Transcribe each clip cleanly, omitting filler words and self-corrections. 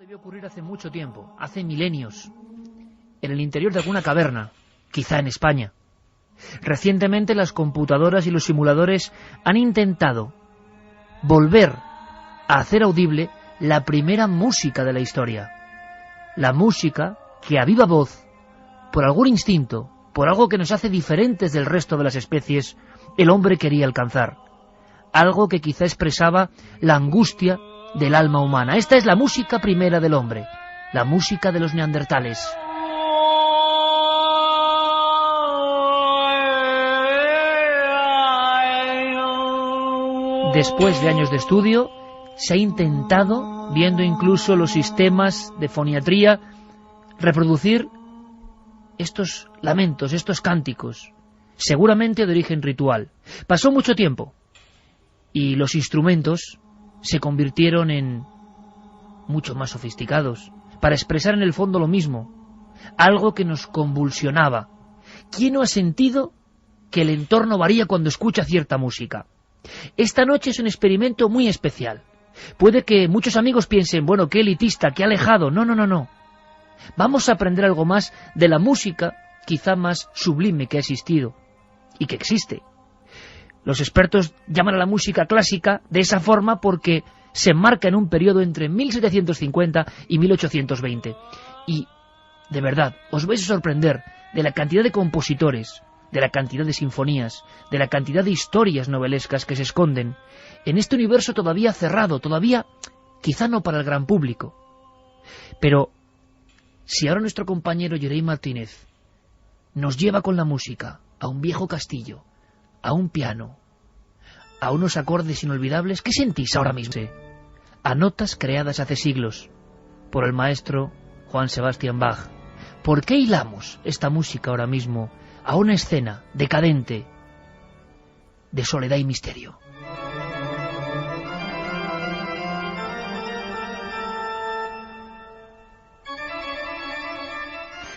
debió ocurrir hace mucho tiempo, hace milenios, en el interior de alguna caverna, quizá en España. Recientemente las computadoras y los simuladores han intentado volver a hacer audible la primera música de la historia. La música que a viva voz, por algún instinto, por algo que nos hace diferentes del resto de las especies, el hombre quería alcanzar. Algo que quizá expresaba la angustia del alma humana. Esta es la música primera del hombre, la música de los neandertales. Después de años de estudio, se ha intentado, viendo incluso los sistemas de foniatría, reproducir estos lamentos, estos cánticos, seguramente de origen ritual. Pasó mucho tiempo, y los instrumentos se convirtieron en mucho más sofisticados, para expresar en el fondo lo mismo, algo que nos convulsionaba. ¿Quién no ha sentido que el entorno varía cuando escucha cierta música? Esta noche es un experimento muy especial. Puede que muchos amigos piensen, bueno, qué elitista, qué alejado. No, no, no, no. Vamos a aprender algo más de la música quizá más sublime que ha existido y que existe. Los expertos llaman a la música clásica de esa forma porque se enmarca en un periodo entre 1750 y 1820. Y, de verdad, os vais a sorprender de la cantidad de compositores, de la cantidad de sinfonías, de la cantidad de historias novelescas que se esconden en este universo todavía cerrado, todavía quizá no para el gran público. Pero si ahora nuestro compañero Yerey Martínez nos lleva con la música a un viejo castillo, a un piano, a unos acordes inolvidables, ¿qué sentís ahora mismo? A notas creadas hace siglos por el maestro Johann Sebastian Bach. ¿Por qué hilamos esta música ahora mismo a una escena decadente de soledad y misterio?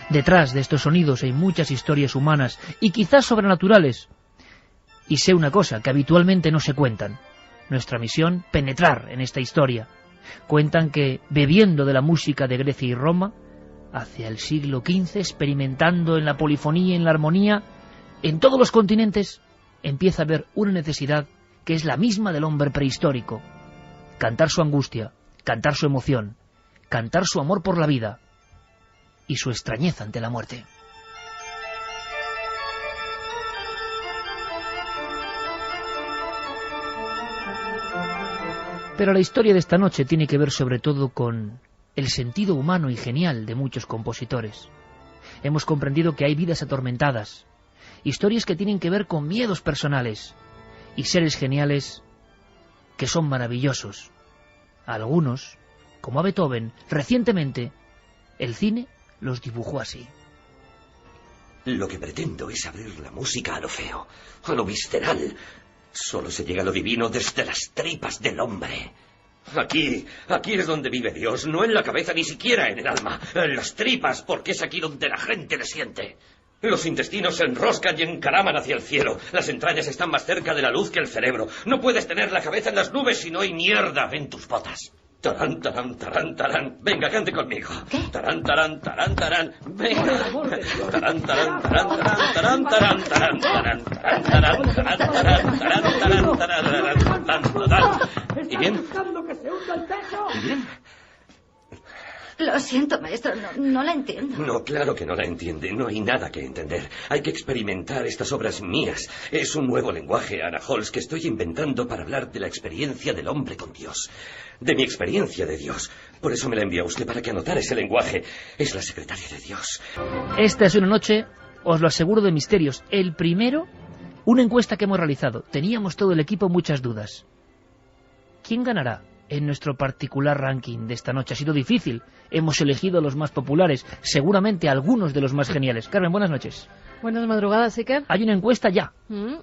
Detrás de estos sonidos hay muchas historias humanas y quizás sobrenaturales. Y sé una cosa, que habitualmente no se cuentan. Nuestra misión, penetrar en esta historia. Cuentan que, bebiendo de la música de Grecia y Roma, hacia el siglo XV, experimentando en la polifonía y en la armonía, en todos los continentes, empieza a haber una necesidad que es la misma del hombre prehistórico. Cantar su angustia, cantar su emoción, cantar su amor por la vida y su extrañeza ante la muerte. Pero la historia de esta noche tiene que ver sobre todo con el sentido humano y genial de muchos compositores. Hemos comprendido que hay vidas atormentadas, historias que tienen que ver con miedos personales y seres geniales que son maravillosos. A algunos, como a Beethoven, recientemente, el cine los dibujó así. Lo que pretendo es abrir la música a lo feo, a lo visceral. Solo se llega a lo divino desde las tripas del hombre. Aquí es donde vive Dios, no en la cabeza, ni siquiera en el alma. En las tripas, porque es aquí donde la gente le siente. Los intestinos se enroscan y encaraman hacia el cielo. Las entrañas están más cerca de la luz que el cerebro. No puedes tener la cabeza en las nubes si no hay mierda en tus botas. Tarán, tarán, tarán, tarán. Venga, cante conmigo. ¿Qué? Tarán, tarán, tarán, tarán. Venga. Tarán, tarán, tarán, tarán, tarán, tarán, tarán, tarán, tarán, tarán, tarán, tarán, tarán, tarán, tarán. ¿Y bien? ¿Y bien? Lo siento, maestro, no la entiendo. No, claro que no la entiende. No hay nada que entender. Hay que experimentar estas obras mías. Es un nuevo lenguaje, Anna Holz, que estoy inventando para hablar de la experiencia del hombre con Dios. De mi experiencia de Dios. Por eso me la envía a usted para que anotara ese lenguaje. Es la secretaria de Dios. Esta es una noche, os lo aseguro, de misterios. El primero, una encuesta que hemos realizado. Teníamos todo el equipo muchas dudas. ¿Quién ganará en nuestro particular ranking de esta noche? Ha sido difícil. Hemos elegido los más populares, seguramente algunos de los más geniales. Carmen, buenas noches. Buenas madrugadas, Iker. Hay una encuesta ya.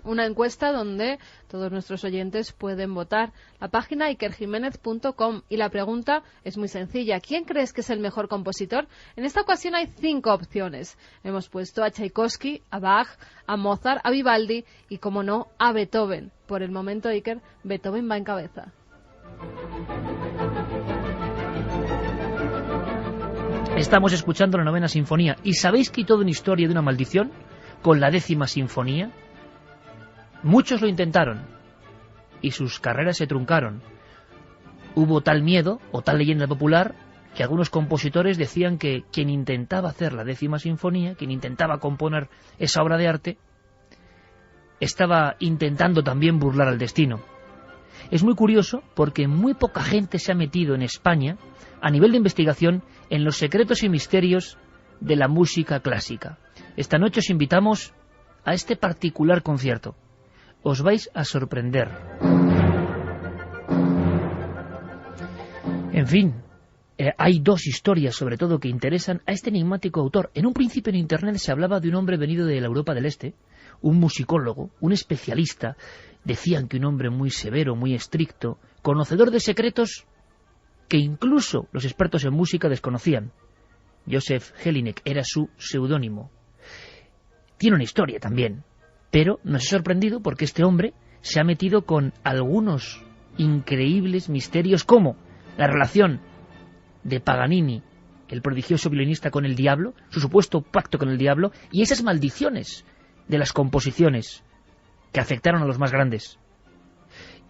Una encuesta donde todos nuestros oyentes pueden votar. La página ikerjimenez.com, y la pregunta es muy sencilla. ¿Quién crees que es el mejor compositor? En esta ocasión hay 5 opciones. Hemos puesto a Tchaikovsky, a Bach, a Mozart, a Vivaldi y, como no, a Beethoven. Por el momento, Iker, Beethoven va en cabeza. Estamos escuchando la 9ª sinfonía. ¿Y sabéis que hay toda una historia de una maldición con la 10ª sinfonía? Muchos lo intentaron y sus carreras se truncaron. Hubo tal miedo o tal leyenda popular que algunos compositores decían que quien intentaba hacer la 10ª sinfonía, quien intentaba componer esa obra de arte, estaba intentando también burlar al destino. Es muy curioso porque muy poca gente se ha metido en España, a nivel de investigación, en los secretos y misterios de la música clásica. Esta noche os invitamos a este particular concierto. Os vais a sorprender. En fin, hay dos historias sobre todo que interesan a este enigmático autor. En un principio en Internet se hablaba de un hombre venido de la Europa del Este, un musicólogo, un especialista. Decían que un hombre muy severo, muy estricto, conocedor de secretos que incluso los expertos en música desconocían. Joseph Jelinek era su seudónimo. Tiene una historia también, pero nos ha sorprendido porque este hombre se ha metido con algunos increíbles misterios, como la relación de Paganini, el prodigioso violinista, con el diablo, su supuesto pacto con el diablo, y esas maldiciones de las composiciones que afectaron a los más grandes.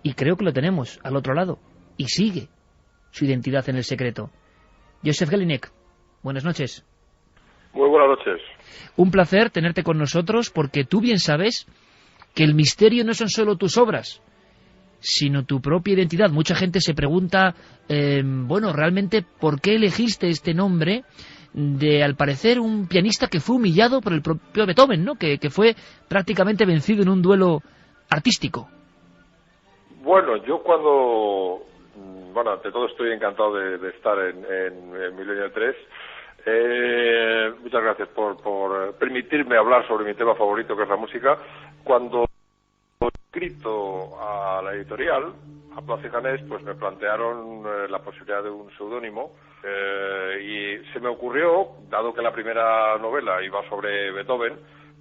Y creo que lo tenemos al otro lado, y sigue su identidad en el secreto. Joseph Jelinek, buenas noches. Muy buenas noches. Un placer tenerte con nosotros, porque tú bien sabes que el misterio no son solo tus obras, sino tu propia identidad. Mucha gente se pregunta, realmente, ¿por qué elegiste este nombre de, al parecer, un pianista que fue humillado por el propio Beethoven, ¿no? Que fue prácticamente vencido en un duelo artístico? Bueno, yo ante todo estoy encantado de estar en Milenio 3. Muchas gracias por permitirme hablar sobre mi tema favorito, que es la música. Cuando he escrito a la editorial, a Plaza y Janés, pues me plantearon la posibilidad de un seudónimo, y se me ocurrió, dado que la primera novela iba sobre Beethoven,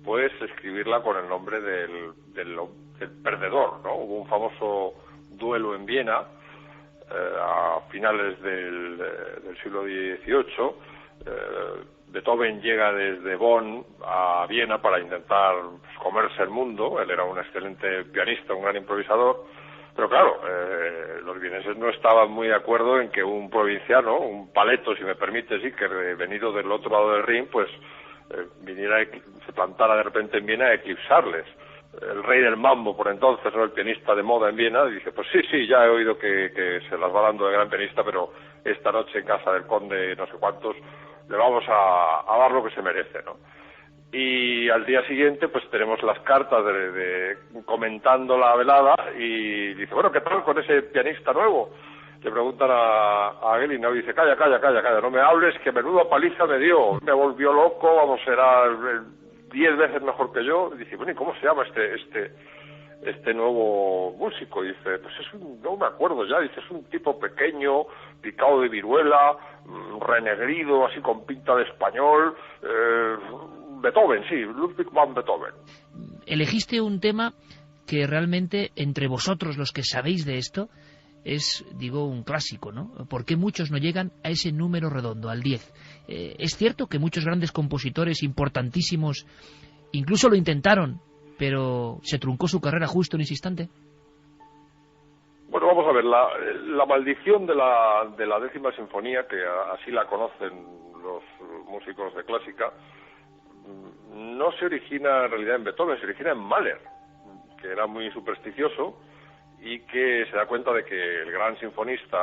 pues escribirla con el nombre del perdedor, ¿no? Hubo un famoso duelo en Viena a finales del siglo XVIII. Beethoven llega desde Bonn a Viena para intentar comerse el mundo. Él era un excelente pianista, un gran improvisador, pero claro, los vieneses no estaban muy de acuerdo en que un provinciano, un paleto, si me permite, sí, que venido del otro lado del Rin, pues viniera, se plantara de repente en Viena a eclipsarles. El rey del mambo, por entonces, ¿no?, el pianista de moda en Viena, dice, pues sí, ya he oído que se las va dando de gran pianista, pero esta noche en casa del conde no sé cuántos le vamos a dar lo que se merece, ¿no? Y al día siguiente pues tenemos las cartas de comentando la velada, y dice, bueno, ¿qué tal con ese pianista nuevo? Le preguntan a Gellin, y dice, calla, no me hables, que menuda paliza me dio, me volvió loco, vamos, era 10 veces mejor que yo. Y dice, bueno, ¿y cómo se llama este nuevo músico? Y dice, pues no me acuerdo ya, dice, es un tipo pequeño, picado de viruela, renegrido, así con pinta de español, Beethoven, sí, Ludwig van Beethoven. Elegiste un tema que realmente, entre vosotros los que sabéis de esto, es, digo, un clásico, ¿no? ¿Por qué muchos no llegan a ese número redondo, al 10? Es cierto que muchos grandes compositores importantísimos incluso lo intentaron, pero se truncó su carrera justo en ese instante. Bueno, vamos a ver, la maldición de la 10ª sinfonía, que así la conocen los músicos de clásica, no se origina en realidad en Beethoven, se origina en Mahler, que era muy supersticioso y que se da cuenta de que el gran sinfonista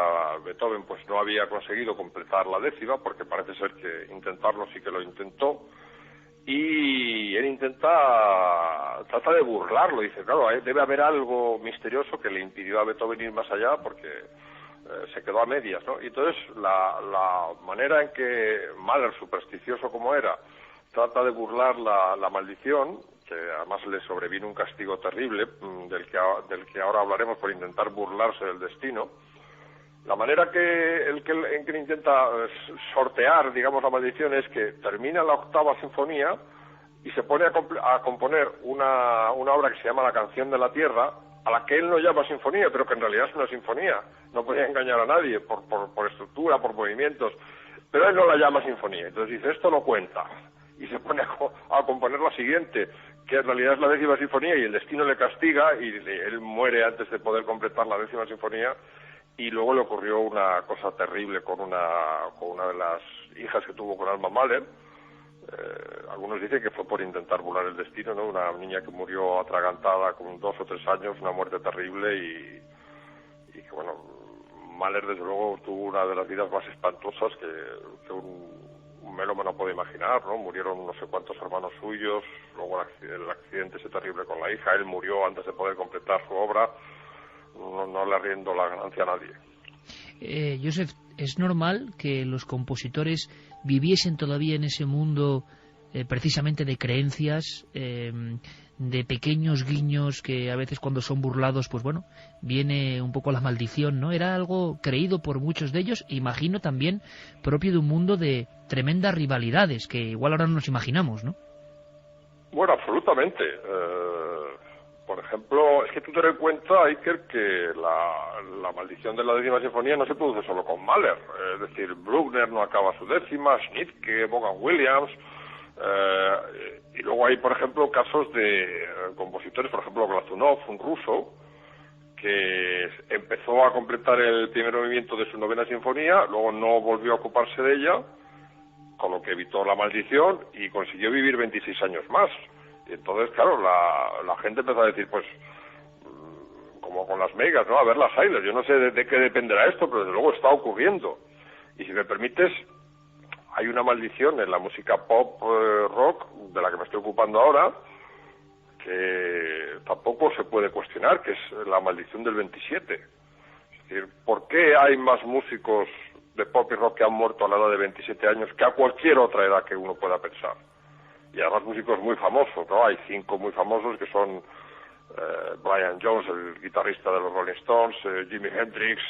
Beethoven pues no había conseguido completar la 10ª, porque parece ser que intentarlo sí que lo intentó, y él trata de burlarlo. Dice, claro, debe haber algo misterioso que le impidió a Beethoven ir más allá, porque se quedó a medias, ¿no? Y entonces la manera en que Mahler, supersticioso como era, trata de burlar la maldición, que además le sobrevino un castigo terrible, del que ahora hablaremos, por intentar burlarse del destino. La manera en que intenta sortear, digamos, la maldición es que termina la 8ª sinfonía y se pone a componer una obra que se llama La canción de la tierra, a la que él no llama sinfonía, pero que en realidad es una sinfonía. No podía engañar a nadie por estructura, por movimientos. pero él no la llama sinfonía. Entonces dice, esto no cuenta. Y se pone a componer la siguiente, que en realidad es la 10ª sinfonía, y el destino le castiga, y él muere antes de poder completar la 10ª sinfonía, y luego le ocurrió una cosa terrible con una de las hijas que tuvo con Alma Mahler. Algunos dicen que fue por intentar burlar el destino, ¿no? Una niña que murió atragantada con 2 o 3 años, una muerte terrible, y que, bueno, Mahler desde luego tuvo una de las vidas más espantosas que un melómano puede imaginar, ¿no? Murieron no sé cuántos hermanos suyos, luego el accidente ese terrible con la hija, él murió antes de poder completar su obra. No le rindo la ganancia a nadie. Joseph, ¿es normal que los compositores viviesen todavía en ese mundo precisamente de creencias, de pequeños guiños que a veces cuando son burlados, pues bueno, viene un poco la maldición, ¿no? Era algo creído por muchos de ellos, imagino también propio de un mundo de tremendas rivalidades, que igual ahora no nos imaginamos, ¿no? Bueno, absolutamente. Por ejemplo, es que tú ten en cuenta, Iker, que la maldición de la 10ª sinfonía no se produce solo con Mahler. Es decir, Bruckner no acaba su 10ª, Schnittke, Vaughan Williams. Y luego hay, por ejemplo, casos de compositores, por ejemplo, Glazunov, un ruso, que empezó a completar el primer movimiento de su 9ª sinfonía, luego no volvió a ocuparse de ella, con lo que evitó la maldición y consiguió vivir 26 años más. Y entonces, claro, la gente empezó a decir, pues, como con las megas, ¿no? A ver las Haydn. Yo no sé de qué dependerá esto, pero desde luego está ocurriendo. Y si me permites, hay una maldición en la música pop rock, de la que me estoy ocupando ahora, que tampoco se puede cuestionar, que es la maldición del 27. Es decir, ¿por qué hay más músicos de pop y rock que han muerto a la edad de 27 años que a cualquier otra edad que uno pueda pensar? Y además músicos muy famosos, ¿no? Hay 5 muy famosos que son Brian Jones, el guitarrista de los Rolling Stones, Jimi Hendrix,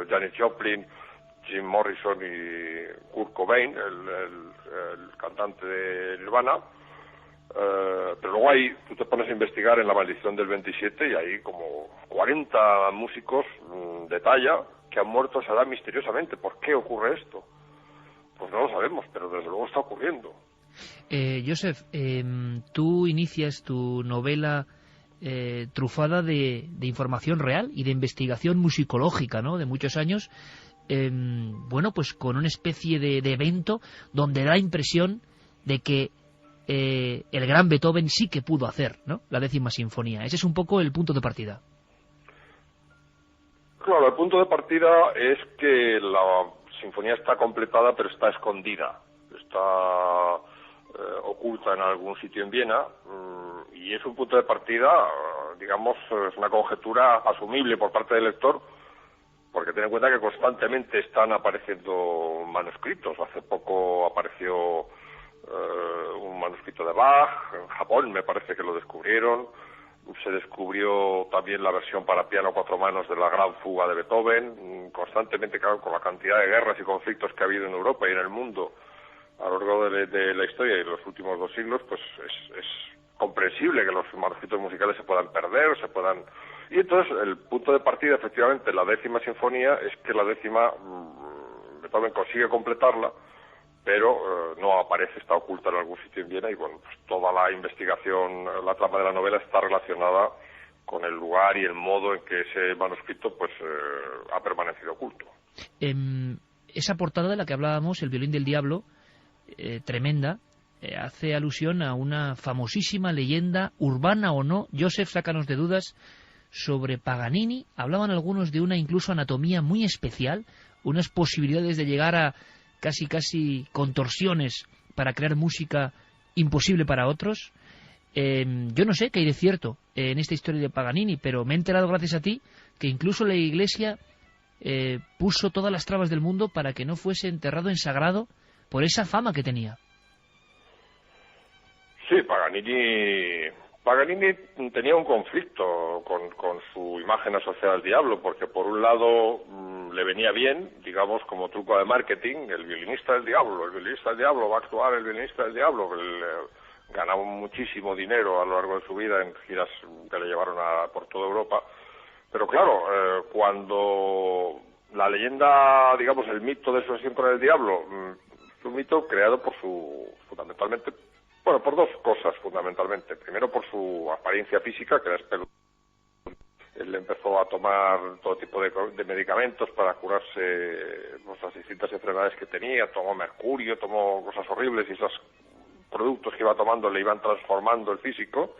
Janis Joplin, Jim Morrison y Kurt Cobain, el cantante de Nirvana. Pero luego tú te pones a investigar en la maldición del 27 y hay como 40 músicos de talla que han muerto a esa edad misteriosamente. ¿Por qué ocurre esto? Pues no lo sabemos, pero desde luego está ocurriendo. Joseph, tú inicias tu novela trufada de información real y de investigación musicológica, ¿no?, de muchos años, bueno, pues con una especie de evento donde da la impresión de que el gran Beethoven sí que pudo hacer, ¿no?, la 10ª sinfonía. Ese es un poco el punto de partida. Claro, el punto de partida es que la sinfonía está completada pero está escondida, está oculta en algún sitio en Viena, y es un punto de partida, digamos, es una conjetura asumible por parte del lector, porque ten en cuenta que constantemente están apareciendo manuscritos. Hace poco apareció un manuscrito de Bach, en Japón me parece que lo descubrieron. Se descubrió también la versión para piano a 4 manos de la Gran Fuga de Beethoven. Constantemente, claro, con la cantidad de guerras y conflictos que ha habido en Europa y en el mundo a lo largo de la historia y los últimos 2 siglos, pues es comprensible que los manuscritos musicales se puedan perder, Y entonces el punto de partida, efectivamente, la 10ª sinfonía, es que la 10ª Beethoven consigue completarla, pero no aparece, está oculta en algún sitio en Viena, y bueno, pues toda la investigación, la trama de la novela está relacionada con el lugar y el modo en que ese manuscrito pues ha permanecido oculto. Esa portada de la que hablábamos, El violín del diablo, tremenda, hace alusión a una famosísima leyenda, urbana o no, Joseph, sácanos de dudas, sobre Paganini. Hablaban algunos de una incluso anatomía muy especial, unas posibilidades de llegar a casi contorsiones para crear música imposible para otros. Yo no sé qué hay de cierto en esta historia de Paganini, pero me he enterado gracias a ti que incluso la Iglesia puso todas las trabas del mundo para que no fuese enterrado en sagrado por esa fama que tenía. Sí, Paganini tenía un conflicto con su imagen asociada al diablo, porque por un lado le venía bien, digamos, como truco de marketing, el violinista del diablo va a actuar, el violinista del diablo. Ganaba muchísimo dinero a lo largo de su vida en giras que le llevaron por toda Europa. Pero claro, cuando la leyenda, digamos, el mito de su asociación con el diablo Es un mito creado fundamentalmente, por dos cosas fundamentalmente. Primero, por su apariencia física, que era espeluznante. Él empezó a tomar todo tipo de medicamentos para curarse las distintas enfermedades que tenía, tomó mercurio, tomó cosas horribles, y esos productos que iba tomando le iban transformando el físico.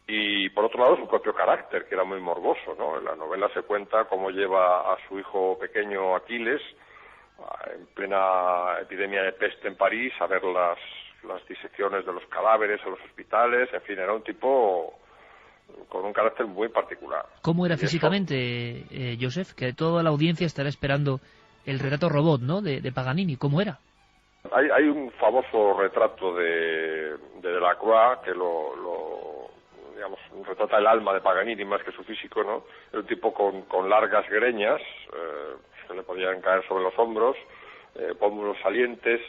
Y por otro lado, su propio carácter, que era muy morboso, ¿no? En la novela se cuenta cómo lleva a su hijo pequeño Aquiles, en plena epidemia de peste en París, a ver las disecciones de los cadáveres en los hospitales. En fin, era un tipo con un carácter muy particular. ¿Cómo era físicamente, Joseph? Que toda la audiencia estará esperando el retrato robot, ¿no?, de Paganini. ¿Cómo era? Hay un famoso retrato de Delacroix que digamos, retrata el alma de Paganini más que su físico, ¿no? Era un tipo con largas greñas que le podían caer sobre los hombros, pómulos salientes.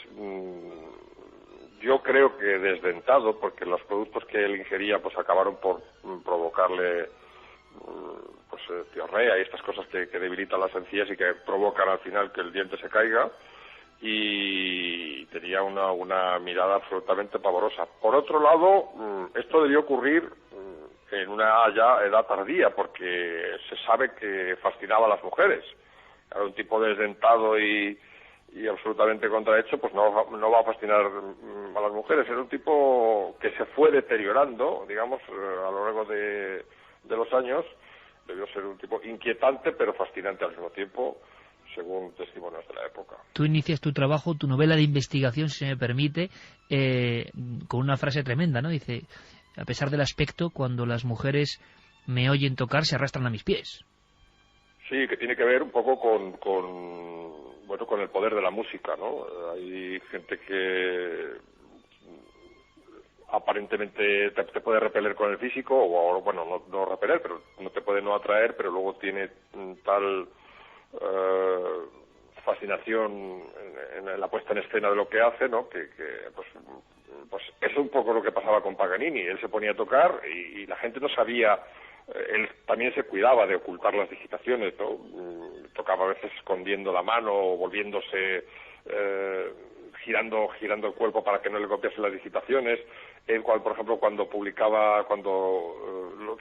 Yo creo que desdentado, porque los productos que él ingería pues acabaron por provocarle diarrea y estas cosas que debilitan las encías y que provocan al final que el diente se caiga, y tenía una mirada absolutamente pavorosa. Por otro lado, esto debió ocurrir en una ya edad tardía, porque se sabe que fascinaba a las mujeres. Era un tipo desdentado y absolutamente contrahecho, pues no va a fascinar a las mujeres. Era un tipo que se fue deteriorando, digamos, a lo largo de los años. Debió ser un tipo inquietante pero fascinante al mismo tiempo, según testimonios de la época. Tú inicias tu trabajo, tu novela de investigación, si se me permite, con una frase tremenda, ¿no? Dice: a pesar del aspecto, cuando las mujeres me oyen tocar, se arrastran a mis pies. Sí, que tiene que ver un poco con el poder de la música, ¿no? Hay gente que aparentemente te puede repeler con el físico, o bueno, no repeler, pero no te puede no atraer, pero luego tiene tal fascinación en la puesta en escena de lo que hace, ¿no? Que pues es un poco lo que pasaba con Paganini. Él se ponía a tocar y la gente no sabía. Él también se cuidaba de ocultar las digitaciones, ¿no? Tocaba a veces escondiendo la mano o volviéndose, girando el cuerpo para que no le copiase las digitaciones. Él, por ejemplo, cuando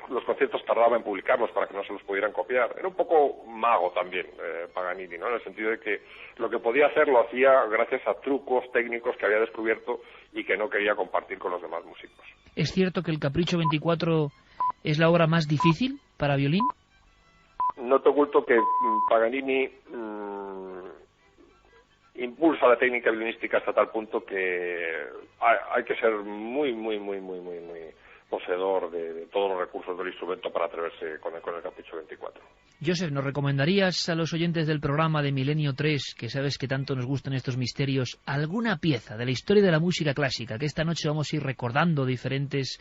los conciertos tardaba en publicarlos para que no se los pudieran copiar. Era un poco mago también, Paganini, ¿no? En el sentido de que lo que podía hacer lo hacía gracias a trucos técnicos que había descubierto y que no quería compartir con los demás músicos. ¿Es cierto que el Capricho 24 es la obra más difícil para violín? No te oculto que Paganini impulsa la técnica violinística hasta tal punto que hay que ser muy poseedor de todos los recursos del instrumento para atreverse con el Capricho 24. Joseph, ¿nos recomendarías a los oyentes del programa de Milenio 3, que sabes que tanto nos gustan estos misterios, alguna pieza de la historia de la música clásica, que esta noche vamos a ir recordando diferentes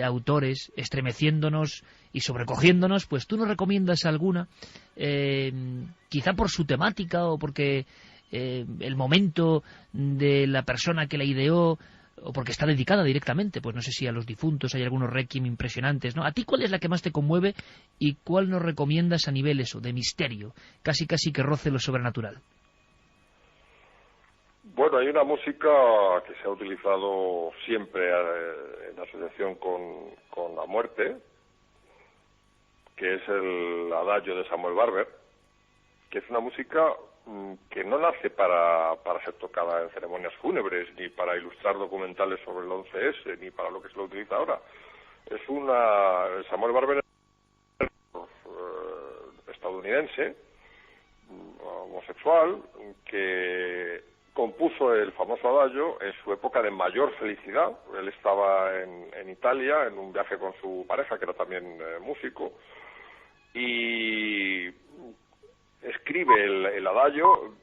autores, estremeciéndonos y sobrecogiéndonos? Pues tú nos recomiendas alguna, quizá por su temática o porque el momento de la persona que la ideó, o porque está dedicada directamente, pues no sé si a los difuntos, hay algunos requiem impresionantes, ¿no? ¿A ti cuál es la que más te conmueve y cuál nos recomiendas a nivel de misterio, casi que roce lo sobrenatural? Bueno, hay una música que se ha utilizado siempre en asociación con la muerte, que es el adagio de Samuel Barber, que es una música que no nace para ser tocada en ceremonias fúnebres, ni para ilustrar documentales sobre el 11S, ni para lo que se lo utiliza ahora. Es Samuel Barber, estadounidense, homosexual, que compuso el famoso adagio en su época de mayor felicidad. Él estaba en Italia, en un viaje con su pareja, que era también músico, y escribe el adagio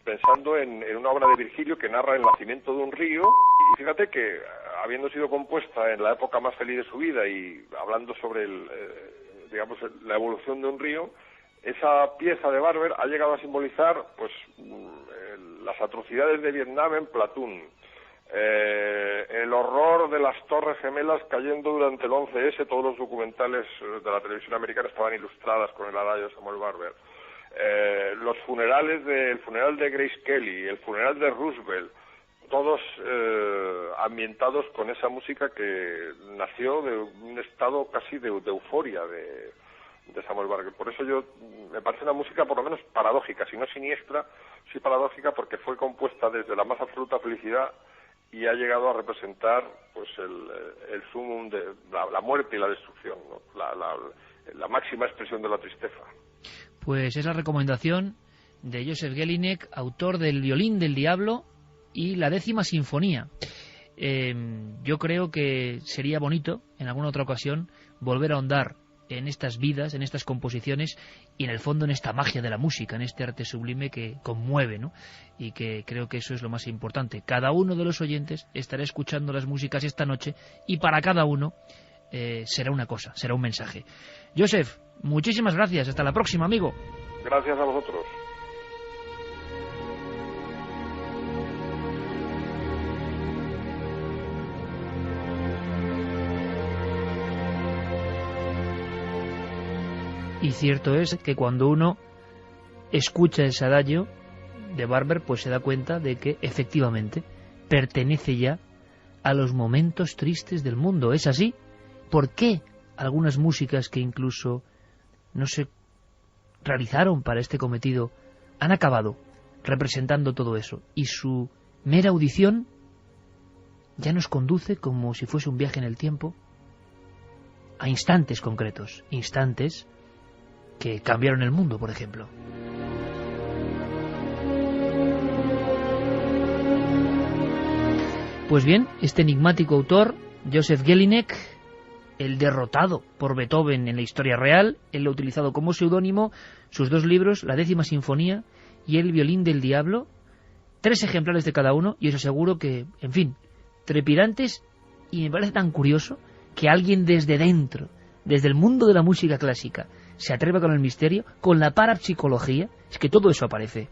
pensando en una obra de Virgilio que narra el nacimiento de un río, y fíjate que, habiendo sido compuesta en la época más feliz de su vida y hablando sobre la evolución de un río, esa pieza de Barber ha llegado a simbolizar pues las atrocidades de Vietnam en Platoon, el horror de las Torres Gemelas cayendo durante el 11S. Todos los documentales de la televisión americana estaban ilustradas con el adagio de Samuel Barber. El funeral de Grace Kelly, el funeral de Roosevelt, todos ambientados con esa música que nació de un estado casi de euforia de Samuel Barber. Por eso me parece una música por lo menos paradójica, si no siniestra, sí paradójica, porque fue compuesta desde la más absoluta felicidad y ha llegado a representar pues el sumum de la muerte y la destrucción, ¿no? La máxima expresión de la tristeza. Pues es la recomendación de Józef Jelinek, autor del Violín del Diablo y la 10ª Sinfonía. Yo creo que sería bonito en alguna otra ocasión volver a ahondar en estas vidas, en estas composiciones y en el fondo en esta magia de la música, en este arte sublime que conmueve, ¿no? Y que creo que eso es lo más importante. Cada uno de los oyentes estará escuchando las músicas esta noche y para cada uno será una cosa, será un mensaje. Józef, muchísimas gracias. Hasta la próxima, amigo. Gracias a vosotros. Y cierto es que cuando uno escucha ese adagio de Barber, pues se da cuenta de que efectivamente pertenece ya a los momentos tristes del mundo. ¿Es así? ¿Por qué algunas músicas que incluso no se realizaron para este cometido han acabado representando todo eso? Y su mera audición ya nos conduce, como si fuese un viaje en el tiempo, a instantes concretos, instantes que cambiaron el mundo, por ejemplo. Pues bien, este enigmático autor, Józef Jelinek, el derrotado por Beethoven en la historia real, él lo ha utilizado como seudónimo, sus 2 libros, la 10ª Sinfonía y el Violín del Diablo, 3 ejemplares de cada uno, y os aseguro que, en fin, trepidantes, y me parece tan curioso que alguien desde dentro, desde el mundo de la música clásica, se atreva con el misterio, con la parapsicología. Es que todo eso aparece.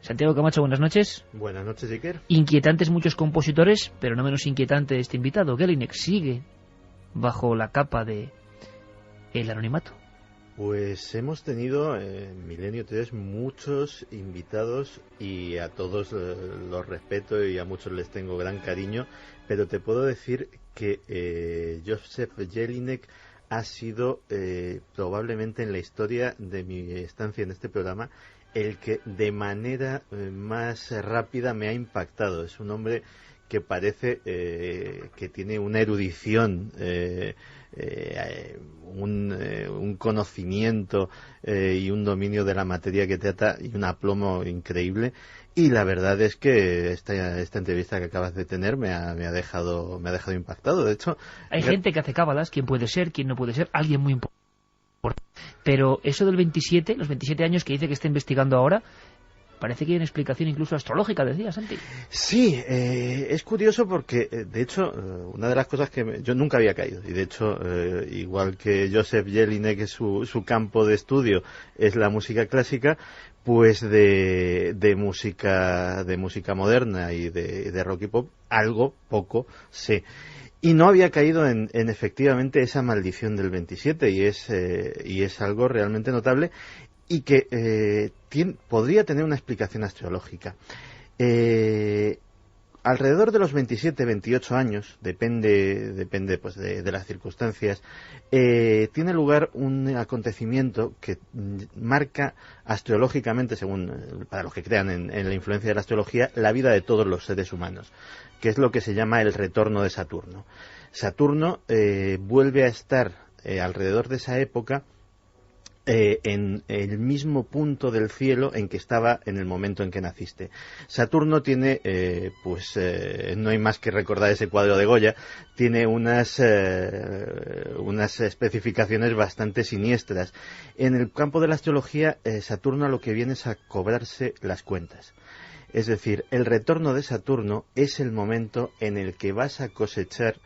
Santiago Camacho, buenas noches. Buenas noches, Iker. Inquietantes muchos compositores, pero no menos inquietante este invitado. Jelinek sigue bajo la capa de el anonimato. Pues hemos tenido en Milenio 3 muchos invitados y a todos los respeto y a muchos les tengo gran cariño, pero te puedo decir que Józef Jelinek ha sido probablemente en la historia de mi estancia en este programa el que de manera más rápida me ha impactado. Es un hombre que parece que tiene una erudición, un conocimiento y un dominio de la materia que trata y un aplomo increíble. Y la verdad es que esta entrevista que acabas de tener me ha dejado impactado. De hecho, hay gente que hace cábalas, quién puede ser, quién no puede ser, alguien muy importante. Pero eso del 27, los 27 años que dice que está investigando ahora, parece que hay una explicación incluso astrológica, decía Santi. Sí, es curioso porque, de hecho, una de las cosas que yo nunca había caído, y de hecho, igual que Józef Jelinek, su campo de estudio es la música clásica, pues de música moderna y de rock y pop, algo, poco, sé. Y no había caído en efectivamente esa maldición del 27, y es algo realmente notable y que podría tener una explicación astrológica. Alrededor de los 27, 28 años, depende pues de las circunstancias, tiene lugar un acontecimiento que marca astrológicamente, según para los que crean en la influencia de la astrología, la vida de todos los seres humanos, que es lo que se llama el retorno de Saturno. Saturno vuelve a estar alrededor de esa época en el mismo punto del cielo en que estaba en el momento en que naciste. Saturno tiene, no hay más que recordar ese cuadro de Goya, tiene unas especificaciones bastante siniestras. En el campo de la astrología, Saturno a lo que viene es a cobrarse las cuentas. Es decir, el retorno de Saturno es el momento en el que vas a cosechar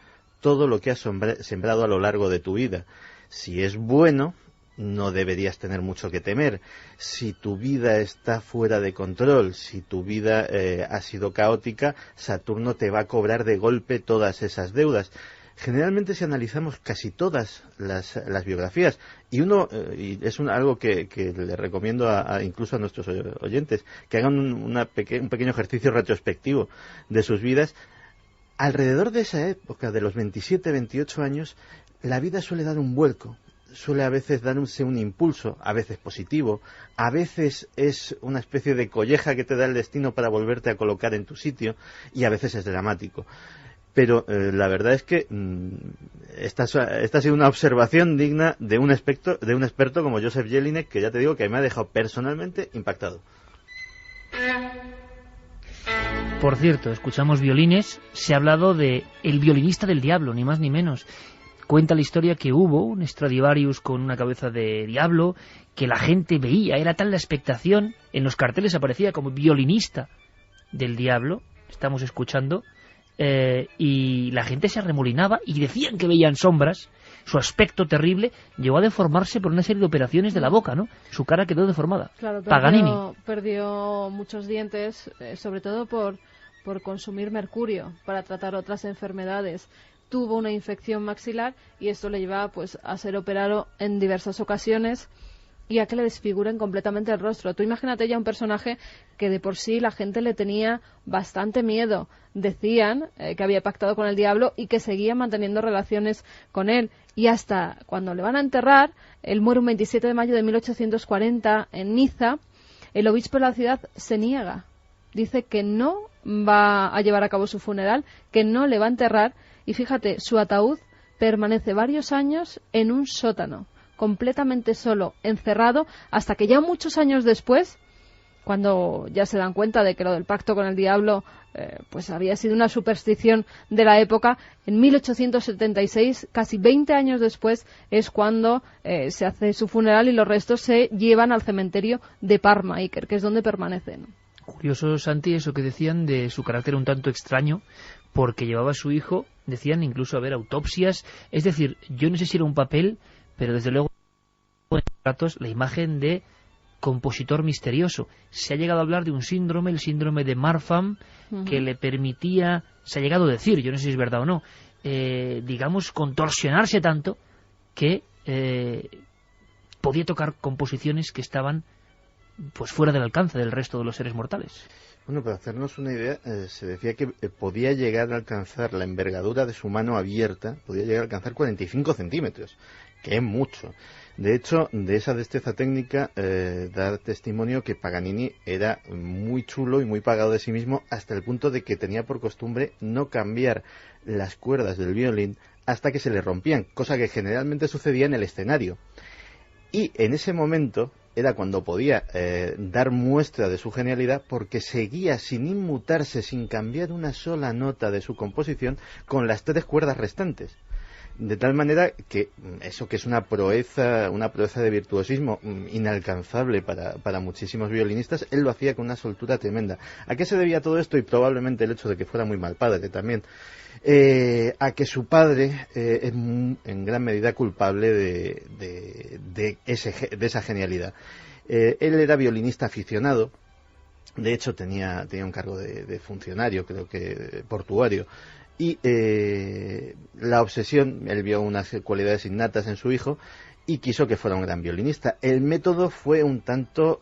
todo lo que has sembrado a lo largo de tu vida. Si es bueno, no deberías tener mucho que temer. Si tu vida está fuera de control, si tu vida ha sido caótica, Saturno te va a cobrar de golpe todas esas deudas. Generalmente, si analizamos casi todas las biografías, y es algo que le recomiendo incluso a nuestros oyentes, que hagan un pequeño ejercicio retrospectivo de sus vidas, alrededor de esa época, de los 27, 28 años, la vida suele dar un vuelco. Suele a veces darse un impulso, a veces positivo, a veces es una especie de colleja que te da el destino para volverte a colocar en tu sitio, y a veces es dramático. Pero la verdad es que esta ha sido una observación digna de un experto como Joseph Jelinek, que ya te digo que me ha dejado personalmente impactado. Por cierto, escuchamos violines, se ha hablado de El violinista del diablo, ni más ni menos. Cuenta la historia que hubo un Stradivarius con una cabeza de diablo, que la gente veía, era tal la expectación, en los carteles aparecía como violinista del diablo, estamos escuchando, y la gente se arremolinaba y decían que veían sombras. Su aspecto terrible llegó a deformarse por una serie de operaciones de la boca, ¿no? Su cara quedó deformada. Claro, Paganini perdió muchos dientes, sobre todo por consumir mercurio para tratar otras enfermedades. Tuvo una infección maxilar y esto le llevaba pues a ser operado en diversas ocasiones y a que le desfiguren completamente el rostro. Tú imagínate ya un personaje que de por sí la gente le tenía bastante miedo. Decían que había pactado con el diablo y que seguía manteniendo relaciones con él. Y hasta cuando le van a enterrar, él muere un 27 de mayo de 1840 en Niza, el obispo de la ciudad se niega. Dice que no va a llevar a cabo su funeral, que no le va a enterrar. Y fíjate, su ataúd permanece varios años en un sótano, completamente solo, encerrado, hasta que ya muchos años después, cuando ya se dan cuenta de que lo del pacto con el diablo pues había sido una superstición de la época, en 1876, casi 20 años después, es cuando se hace su funeral y los restos se llevan al cementerio de Parma-Iker, que es donde permanecen. Curioso, Santi, eso que decían de su carácter un tanto extraño, porque llevaba a su hijo, decían incluso a ver autopsias, es decir, yo no sé si era un papel, pero desde luego en ratos la imagen de compositor misterioso. Se ha llegado a hablar de un síndrome, el síndrome de Marfan, que le permitía, se ha llegado a decir, yo no sé si es verdad o no, digamos, contorsionarse tanto que podía tocar composiciones que estaban pues fuera del alcance del resto de los seres mortales. Bueno, para hacernos una idea, se decía que podía llegar a alcanzar la envergadura de su mano abierta, podía llegar a alcanzar 45 centímetros, que es mucho. De hecho, de esa destreza técnica da testimonio que Paganini era muy chulo y muy pagado de sí mismo, hasta el punto de que tenía por costumbre no cambiar las cuerdas del violín hasta que se le rompían, cosa que generalmente sucedía en el escenario. Y en ese momento era cuando podía dar muestra de su genialidad, porque seguía sin inmutarse, sin cambiar una sola nota de su composición, con las 3 cuerdas restantes. De tal manera que eso, que es una proeza de virtuosismo inalcanzable para muchísimos violinistas, él lo hacía con una soltura tremenda. ¿A qué se debía todo esto? Y probablemente el hecho de que fuera muy mal padre también. A que su padre es en gran medida culpable de esa genialidad. Él era violinista aficionado. De hecho tenía un cargo de funcionario, creo que portuario. Y la obsesión, él vio unas cualidades innatas en su hijo y quiso que fuera un gran violinista. El método fue un tanto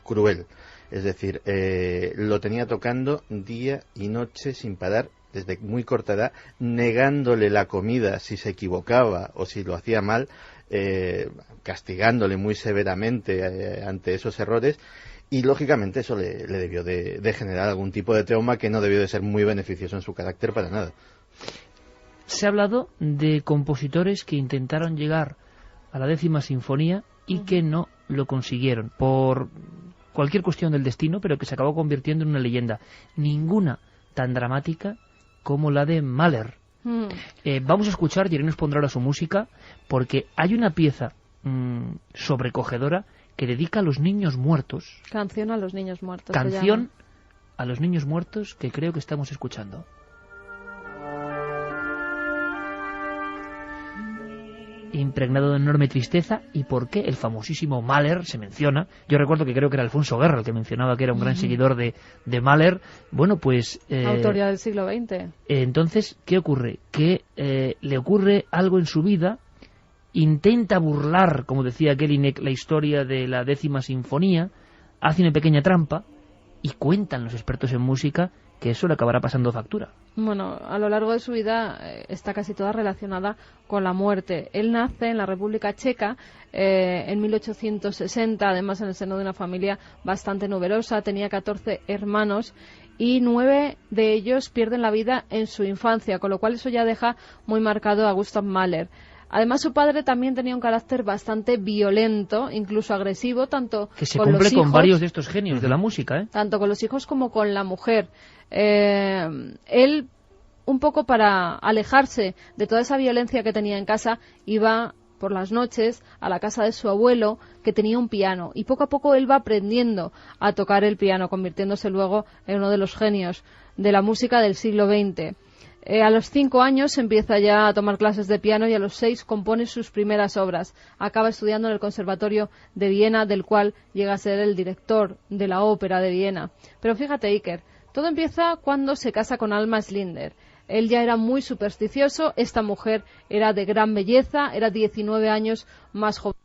cruel, es decir, lo tenía tocando día y noche sin parar desde muy corta edad, negándole la comida si se equivocaba o si lo hacía mal, castigándole muy severamente ante esos errores. Y lógicamente eso le debió de generar algún tipo de trauma que no debió de ser muy beneficioso en su carácter para nada. Se ha hablado de compositores que intentaron llegar a la 10ª sinfonía y que no lo consiguieron por cualquier cuestión del destino, pero que se acabó convirtiendo en una leyenda. Ninguna tan dramática como la de Mahler. Vamos a escuchar, y Irene nos pondrá ahora su música, porque hay una pieza sobrecogedora que dedica a los niños muertos. Canción a los niños muertos. Canción a los niños muertos, que creo que estamos escuchando. impregnado de enorme tristeza. ¿Y por qué? El famosísimo Mahler se menciona. Yo recuerdo que creo que era Alfonso Guerra el que mencionaba que era un gran seguidor de Mahler. Bueno, pues... autoría del siglo XX. Entonces, ¿qué ocurre? Que le ocurre algo en su vida, intenta burlar, como decía Jelinek, la historia de la 10ª Sinfonía, hace una pequeña trampa y cuentan los expertos en música que eso le acabará pasando factura. Bueno, a lo largo de su vida está casi toda relacionada con la muerte. Él nace en la República Checa en 1860, además en el seno de una familia bastante numerosa, tenía 14 hermanos y 9 de ellos pierden la vida en su infancia, con lo cual eso ya deja muy marcado a Gustav Mahler. Además, su padre también tenía un carácter bastante violento, incluso agresivo, tanto que se con cumple los hijos, con varios de estos genios de la música, ¿eh? Tanto con los hijos como con la mujer. Él, un poco para alejarse de toda esa violencia que tenía en casa, iba por las noches a la casa de su abuelo, que tenía un piano, y poco a poco él va aprendiendo a tocar el piano, convirtiéndose luego en uno de los genios de la música del siglo XX. A los 5 años empieza ya a tomar clases de piano y a los 6 compone sus primeras obras. Acaba estudiando en el Conservatorio de Viena, del cual llega a ser el director de la Ópera de Viena. Pero fíjate, Iker, todo empieza cuando se casa con Alma Schindler. Él ya era muy supersticioso, esta mujer era de gran belleza, era 19 años más joven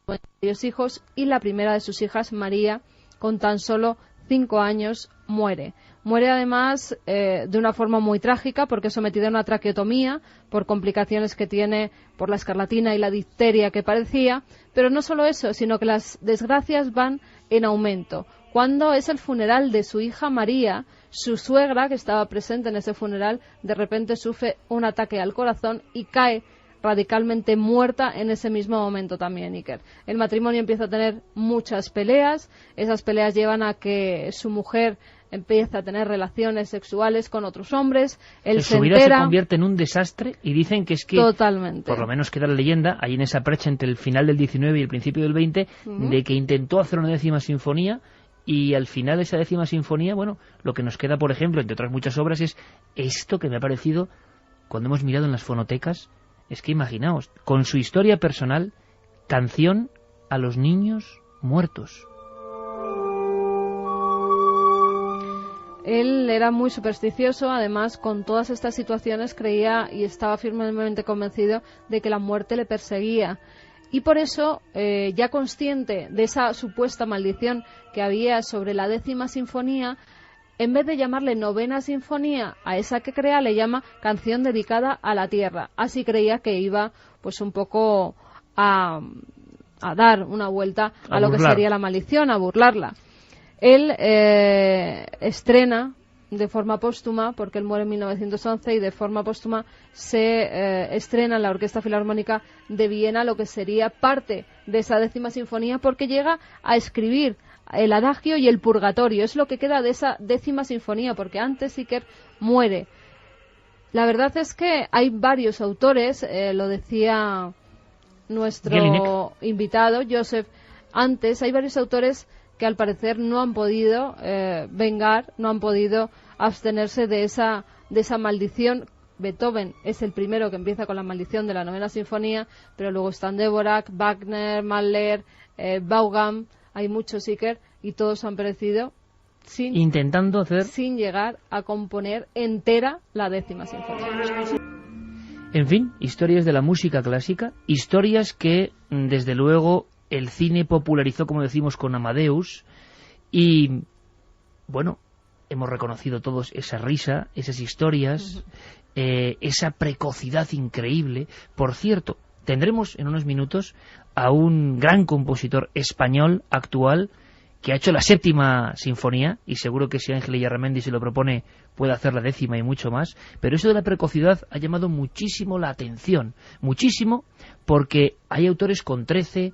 que varios hijos, y la primera de sus hijas, María, con tan solo 5 años, muere. Muere además de una forma muy trágica porque es sometida a una traqueotomía por complicaciones que tiene por la escarlatina y la difteria que padecía, pero no solo eso, sino que las desgracias van en aumento. Cuando es el funeral de su hija María, su suegra, que estaba presente en ese funeral, de repente sufre un ataque al corazón y cae radicalmente muerta en ese mismo momento también, Iker. El matrimonio empieza a tener muchas peleas, esas peleas llevan a que su mujer empieza a tener relaciones sexuales con otros hombres, él se vida entera, se convierte en un desastre y dicen que es que, totalmente, por lo menos queda la leyenda, ahí en esa brecha entre el final del 19 y el principio del 20, de que intentó hacer una 10ª sinfonía y al final de esa 10ª sinfonía, bueno, lo que nos queda, por ejemplo, entre otras muchas obras, es esto que me ha parecido, cuando hemos mirado en las fonotecas, es que imaginaos, con su historia personal, canción a los niños muertos. Él era muy supersticioso, además con todas estas situaciones creía y estaba firmemente convencido de que la muerte le perseguía. Y por eso, ya consciente de esa supuesta maldición que había sobre la 10ª sinfonía, en vez de llamarle 9ª sinfonía a esa que crea, le llama canción dedicada a la tierra. Así creía que iba pues un poco a dar una vuelta a lo que sería la maldición, a burlarla. Él estrena de forma póstuma, porque él muere en 1911, y de forma póstuma se estrena en la Orquesta Filarmónica de Viena lo que sería parte de esa 10ª sinfonía, porque llega a escribir el adagio y el purgatorio. Es lo que queda de esa 10ª sinfonía, porque antes Iker muere. La verdad es que hay varios autores, lo decía nuestro invitado, Joseph, antes, hay varios autores que al parecer no han podido vengar, no han podido abstenerse de esa maldición. Beethoven es el primero que empieza con la maldición de la 9ª sinfonía, pero luego están Dvorak, Wagner, Mahler, Vaughan, hay muchos, Iker, y todos han perecido sin llegar a componer entera la 10ª sinfonía. En fin, historias de la música clásica, historias que, desde luego, el cine popularizó, como decimos, con Amadeus, y, bueno, hemos reconocido todos esa risa, esas historias, esa precocidad increíble. Por cierto, tendremos en unos minutos a un gran compositor español actual que ha hecho la 7ª sinfonía, y seguro que si Ángel Illarramendi se lo propone puede hacer la 10ª y mucho más, pero eso de la precocidad ha llamado muchísimo la atención, muchísimo, porque hay autores con 13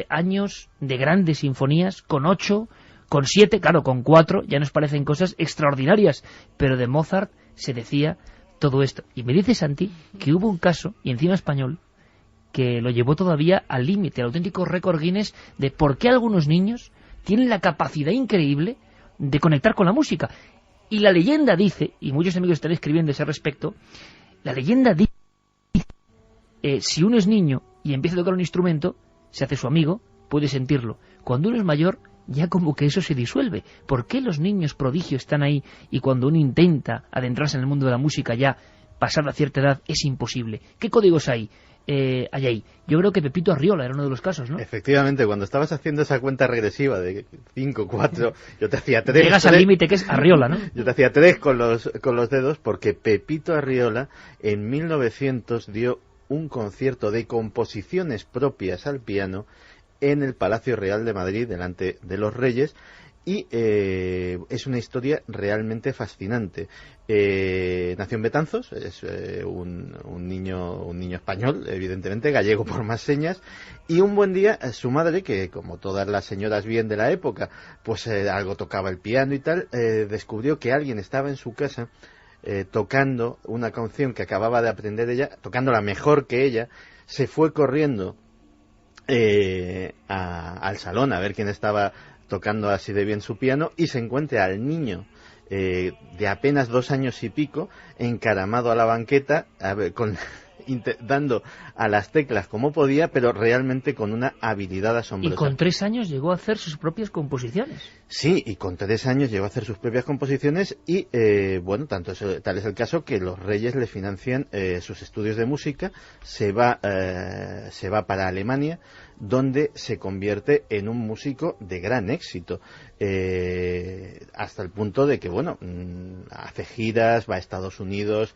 años de grandes sinfonías, con 8, con 7, claro, con 4, ya nos parecen cosas extraordinarias, pero de Mozart se decía todo esto. Y me dice Santi que hubo un caso, y encima español, que lo llevó todavía al límite, al auténtico récord Guinness de por qué algunos niños tienen la capacidad increíble de conectar con la música. Y la leyenda dice, y muchos amigos están escribiendo a ese respecto, la leyenda dice si uno es niño y empieza a tocar un instrumento, se hace su amigo, puede sentirlo. Cuando uno es mayor, ya como que eso se disuelve. ¿Por qué los niños prodigio están ahí y cuando uno intenta adentrarse en el mundo de la música ya, pasada cierta edad, es imposible? ¿Qué códigos hay ahí? Yo creo que Pepito Arriola era uno de los casos, ¿no? Efectivamente, cuando estabas haciendo esa cuenta regresiva de 5, 4, yo te hacía 3. Llegas al límite que es Arriola, ¿no? Yo te hacía 3 con los dedos, porque Pepito Arriola en 1900 dio un concierto de composiciones propias al piano en el Palacio Real de Madrid, delante de los Reyes, y es una historia realmente fascinante. Nació en Betanzos, es un niño español, evidentemente, gallego por más señas, y un buen día su madre, que como todas las señoras bien de la época, pues algo tocaba el piano y tal, descubrió que alguien estaba en su casa tocando una canción que acababa de aprender ella, tocándola mejor que ella, se fue corriendo al salón a ver quién estaba tocando así de bien su piano, y se encuentra al niño de apenas 2 años y pico encaramado a la banqueta dando a las teclas como podía, pero realmente con una habilidad asombrosa. Y con 3 años llegó a hacer sus propias composiciones. Sí, y con 3 años llegó a hacer sus propias composiciones y, bueno, tal es el caso que los Reyes le financian sus estudios de música, se va para Alemania, donde se convierte en un músico de gran éxito, hasta el punto de que, bueno, hace giras, va a Estados Unidos,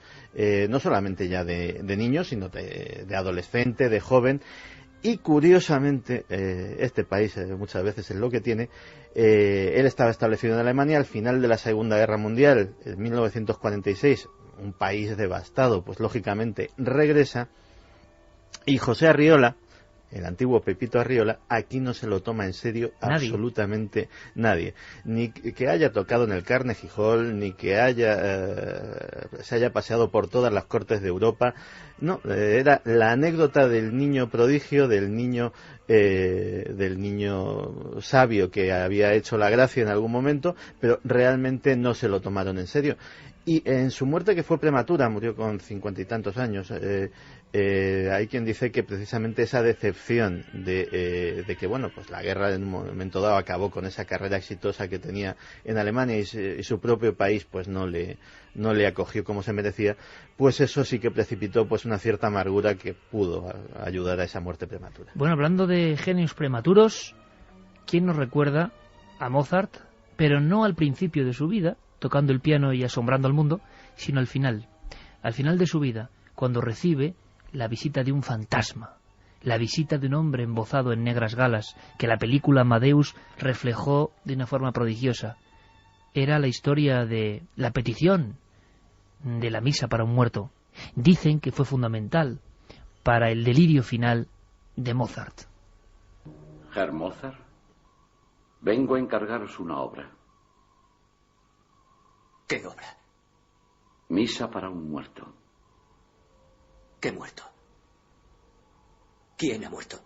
no solamente ya de niño, sino de adolescente, de joven. Y curiosamente, este país muchas veces es lo que tiene. Él estaba establecido en Alemania al final de la Segunda Guerra Mundial, en 1946, un país devastado, pues lógicamente regresa, y José Arriola, el antiguo Pepito Arriola, aquí no se lo toma en serio absolutamente nadie. Ni que haya tocado en el Carnegie Hall, ni que se haya paseado por todas las cortes de Europa. No, era la anécdota del niño prodigio, del niño sabio que había hecho la gracia en algún momento, pero realmente no se lo tomaron en serio. Y en su muerte, que fue prematura, murió con 50 y tantos años, hay quien dice que precisamente esa decepción de que, bueno, pues la guerra en un momento dado acabó con esa carrera exitosa que tenía en Alemania y su propio país pues no le acogió como se merecía, pues eso sí que precipitó pues una cierta amargura que pudo ayudar a esa muerte prematura. Bueno, hablando de genios prematuros, ¿quién nos recuerda a Mozart, pero no al principio de su vida, tocando el piano y asombrando al mundo, sino al final de su vida, cuando recibe la visita de un fantasma, la visita de un hombre embozado en negras galas, que la película Amadeus reflejó de una forma prodigiosa? Era la historia de la petición de la misa para un muerto. Dicen que fue fundamental para el delirio final de Mozart. Herr Mozart, vengo a encargaros una obra. ¿Qué obra? Misa para un muerto. ¿Qué muerto? ¿Quién ha muerto?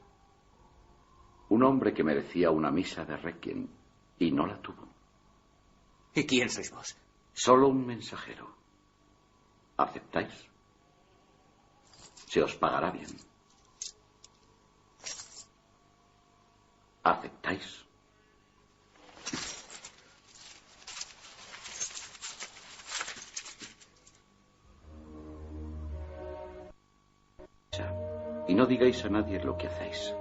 Un hombre que merecía una misa de requiem y no la tuvo. ¿Y quién sois vos? Solo un mensajero. ¿Aceptáis? Se os pagará bien. ¿Aceptáis? Y no digáis a nadie lo que hacéis.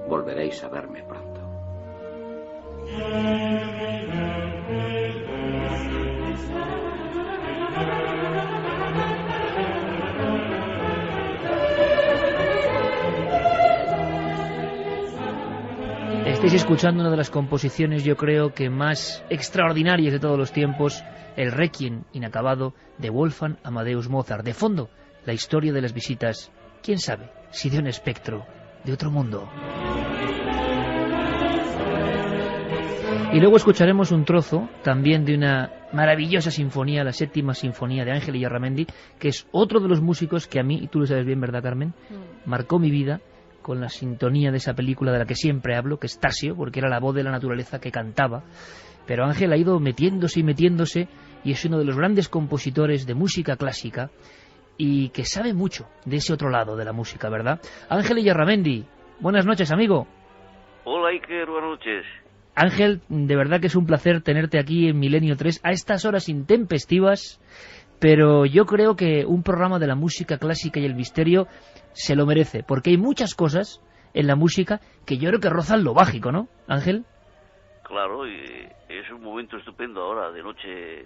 Volveréis a verme pronto. Estáis escuchando una de las composiciones, yo creo que más extraordinarias de todos los tiempos, el Requiem inacabado de Wolfgang Amadeus Mozart. De fondo, la historia de las visitas, quién sabe, si de un espectro de otro mundo. Y luego escucharemos un trozo también de una maravillosa sinfonía, la 7ª sinfonía de Ángel Illarramendi, que es otro de los músicos que a mí, y tú lo sabes bien, ¿verdad, Carmen?, marcó mi vida con la sintonía de esa película de la que siempre hablo, que es Tasio, porque era la voz de la naturaleza que cantaba. Pero Ángel ha ido metiéndose y es uno de los grandes compositores de música clásica y que sabe mucho de ese otro lado de la música, ¿verdad? Ángel Illarramendi, buenas noches, amigo. Hola, Iker, buenas noches. Ángel, de verdad que es un placer tenerte aquí en Milenio 3 a estas horas intempestivas, pero yo creo que un programa de la música clásica y el misterio se lo merece, porque hay muchas cosas en la música que yo creo que rozan lo mágico, ¿no, Ángel? Claro, y es un momento estupendo ahora, de noche,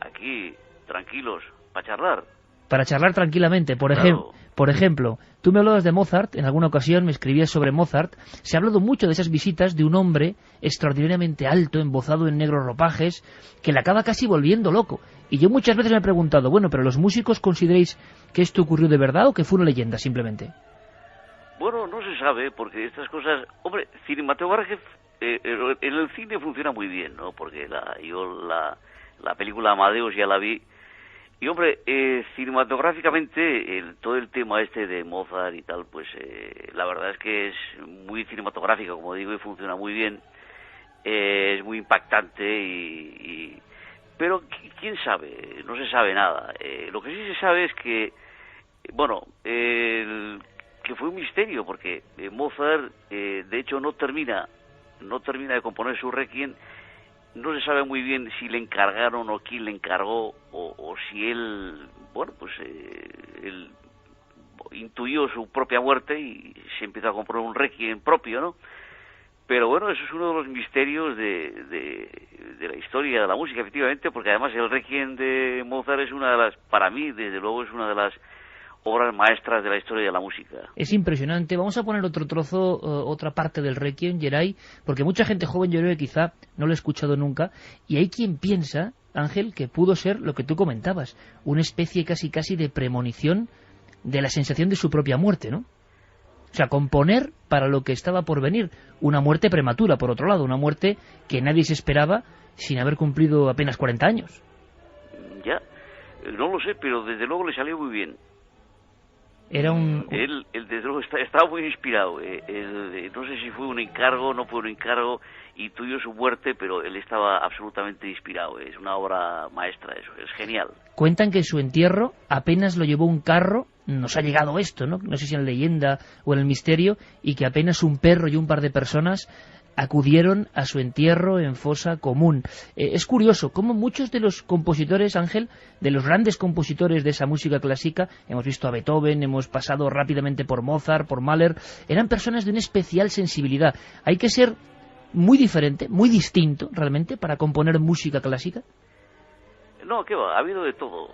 aquí, tranquilos, para charlar. Para charlar tranquilamente, Claro. Por ejemplo, tú me hablabas de Mozart, en alguna ocasión me escribías sobre Mozart, se ha hablado mucho de esas visitas de un hombre extraordinariamente alto, embozado en negros ropajes, que le acaba casi volviendo loco. Y yo muchas veces me he preguntado, bueno, pero ¿los músicos consideráis que esto ocurrió de verdad o que fue una leyenda simplemente? Bueno, no se sabe, porque estas cosas... Hombre, cinematográfico, en el cine funciona muy bien, ¿no? Porque la película Amadeus ya la vi. Y, hombre, cinematográficamente, todo el tema este de Mozart y tal, pues la verdad es que es muy cinematográfico, como digo, y funciona muy bien. Es muy impactante pero quién sabe, no se sabe nada. Lo que sí se sabe es que, bueno, que fue un misterio, porque Mozart, de hecho, no termina de componer su Requiem. No se sabe muy bien si le encargaron o quién le encargó, o si él, bueno, pues él intuyó su propia muerte y se empezó a componer un Requiem propio, ¿no? Pero bueno, eso es uno de los misterios de la historia de la música, efectivamente, porque además el Requiem de Mozart es una de las, para mí, desde luego, es una de las obras maestras de la historia de la música. Es impresionante. Vamos a poner otro trozo, otra parte del Requiem, Geray, porque mucha gente joven yo creo que quizá no lo ha escuchado nunca, y hay quien piensa, Ángel, que pudo ser lo que tú comentabas, una especie casi de premonición de la sensación de su propia muerte, ¿no? O sea, componer para lo que estaba por venir, una muerte prematura, por otro lado, una muerte que nadie se esperaba sin haber cumplido apenas 40 años. Ya, no lo sé, pero desde luego le salió muy bien. Era Él desde luego estaba muy inspirado. No sé si fue un encargo, no fue un encargo, intuyó su muerte, pero él estaba absolutamente inspirado. Es una obra maestra, eso es genial. Cuentan que en su entierro apenas lo llevó un carro, nos ha llegado esto, ¿no? No sé si en la leyenda o en el misterio, y que apenas un perro y un par de personas acudieron a su entierro en fosa común. Es curioso cómo muchos de los compositores, Ángel, de los grandes compositores de esa música clásica, hemos visto a Beethoven, hemos pasado rápidamente por Mozart, por Mahler, eran personas de una especial sensibilidad. Hay que ser muy diferente, muy distinto, realmente, para componer música clásica. No, ¿qué va? Ha habido de todo.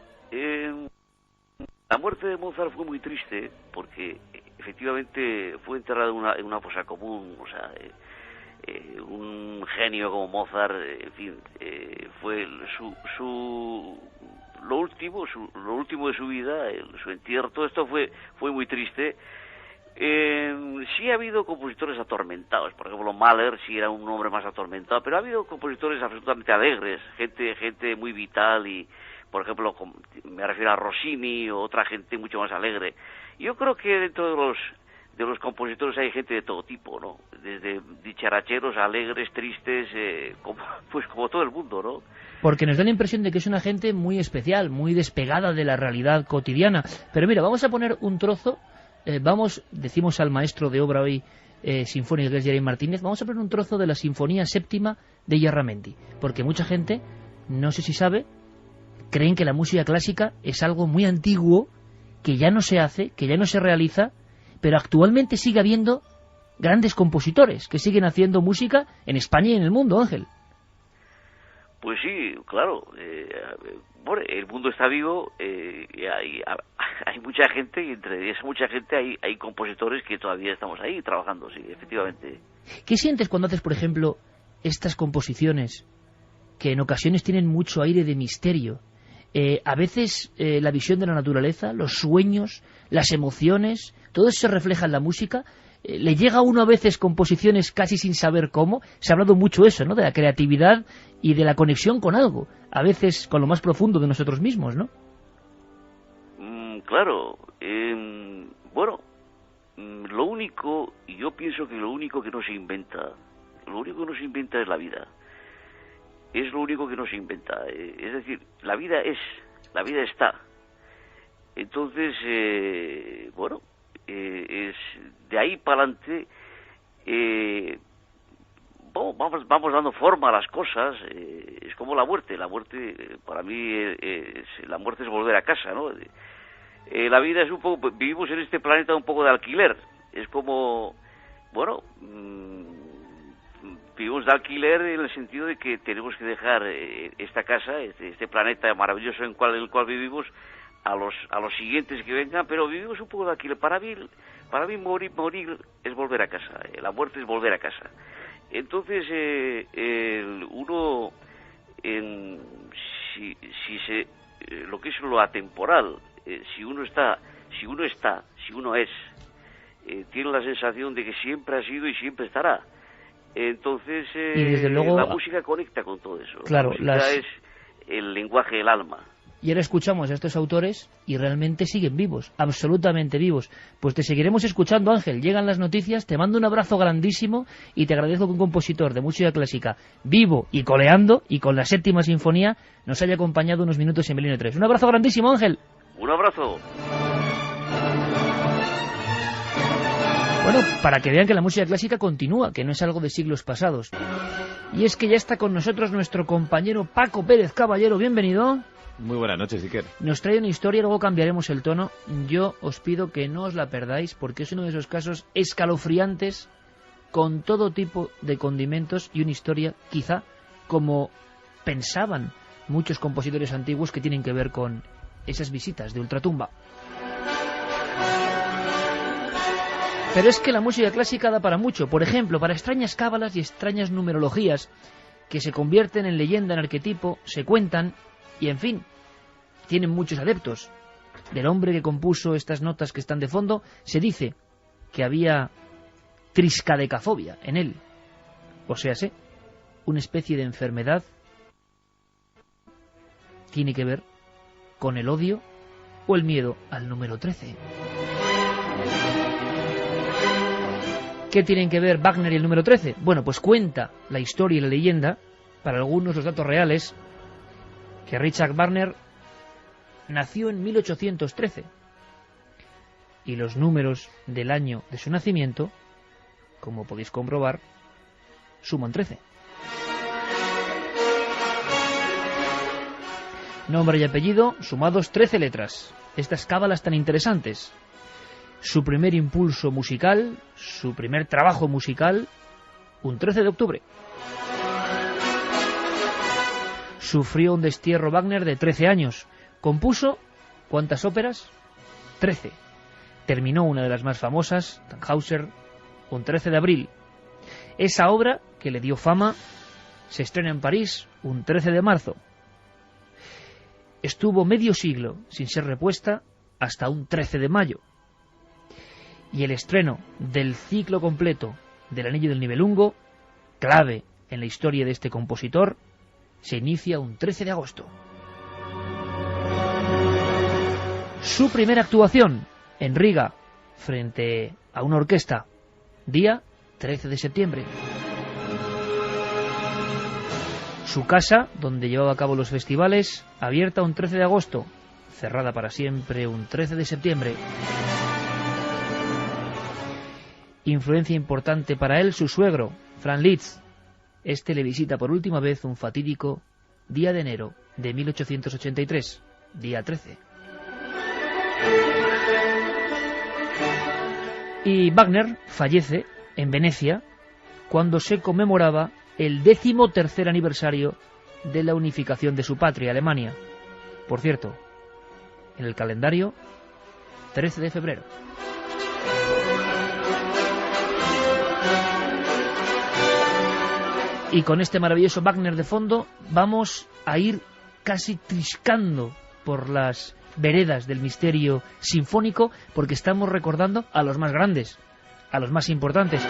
La muerte de Mozart fue muy triste porque efectivamente fue enterrado en una fosa común, o sea... un genio como Mozart, en fin, fue lo último de su vida, su entierro, todo esto fue muy triste. Sí ha habido compositores atormentados, por ejemplo Mahler sí era un hombre más atormentado, pero ha habido compositores absolutamente alegres, gente muy vital, y por ejemplo me refiero a Rossini o otra gente mucho más alegre. Yo creo que dentro de los compositores hay gente de todo tipo, ¿no? Desde dicharacheros, alegres, tristes, como todo el mundo, ¿no? Porque nos da la impresión de que es una gente muy especial, muy despegada de la realidad cotidiana. Pero mira, vamos a poner un trozo, decimos al maestro de obra hoy sinfónica, que es Geray Martínez, vamos a poner un trozo de la Sinfonía Séptima de Illarramendi, porque mucha gente, no sé si sabe, creen que la música clásica es algo muy antiguo, que ya no se hace, que ya no se realiza, pero actualmente sigue habiendo grandes compositores que siguen haciendo música en España y en el mundo, Ángel. Pues sí, claro. Bueno, el mundo está vivo, y hay mucha gente, y entre esa mucha gente hay compositores que todavía estamos ahí trabajando, sí, efectivamente. ¿Qué sientes cuando haces, por ejemplo, estas composiciones que en ocasiones tienen mucho aire de misterio? A veces la visión de la naturaleza, los sueños, las emociones, todo eso se refleja en la música. Le llega a uno a veces composiciones casi sin saber cómo. Se ha hablado mucho eso, ¿no? De la creatividad y de la conexión con algo, a veces con lo más profundo de nosotros mismos, ¿no? Claro. Bueno, yo pienso que lo único que no se inventa es la vida. Es lo único que no se inventa. Es decir, la vida está. Entonces, es de ahí para adelante, vamos dando forma a las cosas. Es como la muerte. La muerte, para mí, la muerte es volver a casa, ¿no? La vida es un poco, vivimos en este planeta un poco de alquiler. Es como, vivimos de alquiler en el sentido de que tenemos que dejar esta casa, este planeta maravilloso en el cual vivimos, a los siguientes que vengan, pero vivimos un poco de alquiler. Para mí morir es volver a casa. La muerte es volver a casa. Entonces, lo que es lo atemporal, si uno tiene la sensación de que siempre ha sido y siempre estará. Entonces, y desde luego, la música conecta con todo eso. Claro, la música es el lenguaje del alma. Y ahora escuchamos a estos autores y realmente siguen vivos, absolutamente vivos. Pues te seguiremos escuchando, Ángel. Llegan las noticias, te mando un abrazo grandísimo y te agradezco que un compositor de música clásica vivo y coleando y con la 7ª sinfonía nos haya acompañado unos minutos en Milenio 3. Un abrazo grandísimo, Ángel. Un abrazo. Bueno, para que vean que la música clásica continúa, que no es algo de siglos pasados. Y es que ya está con nosotros nuestro compañero Paco Pérez Caballero. Bienvenido. Muy buenas noches, Iker. Nos trae una historia, luego cambiaremos el tono. Yo os pido que no os la perdáis, porque es uno de esos casos escalofriantes, con todo tipo de condimentos, y una historia, quizá, como pensaban muchos compositores antiguos, que tienen que ver con esas visitas de ultratumba. Pero es que la música clásica da para mucho. Por ejemplo, para extrañas cábalas y extrañas numerologías que se convierten en leyenda, en arquetipo, se cuentan y, en fin, tienen muchos adeptos. Del hombre que compuso estas notas que están de fondo, se dice que había triscadecafobia en él. O sea, una especie de enfermedad tiene que ver con el odio o el miedo al número 13. ¿Qué tienen que ver Wagner y el número 13? Bueno, pues cuenta la historia y la leyenda, para algunos los datos reales, que Richard Wagner nació en 1813 y los números del año de su nacimiento, como podéis comprobar, suman 13. Nombre y apellido sumados 13 letras. Estas cábalas tan interesantes. Su primer impulso musical, su primer trabajo musical, un 13 de octubre. Sufrió un destierro Wagner de 13 años. Compuso, ¿cuántas óperas? 13. Terminó una de las más famosas, Tannhäuser, un 13 de abril. Esa obra, que le dio fama, se estrena en París un 13 de marzo. Estuvo medio siglo sin ser repuesta hasta un 13 de mayo. Y el estreno del ciclo completo del Anillo del Nibelungo, clave en la historia de este compositor, se inicia un 13 de agosto. Su primera actuación en Riga, frente a una orquesta, día 13 de septiembre. Su casa, donde llevaba a cabo los festivales, abierta un 13 de agosto, cerrada para siempre un 13 de septiembre. Influencia importante para él su suegro, Franz Liszt. Este le visita por última vez un fatídico día de enero de 1883, día 13. Y Wagner fallece en Venecia cuando se conmemoraba el 13º aniversario de la unificación de su patria, Alemania. Por cierto, en el calendario, 13 de febrero. Y con este maravilloso Wagner de fondo vamos a ir casi triscando por las veredas del misterio sinfónico, porque estamos recordando a los más grandes, a los más importantes.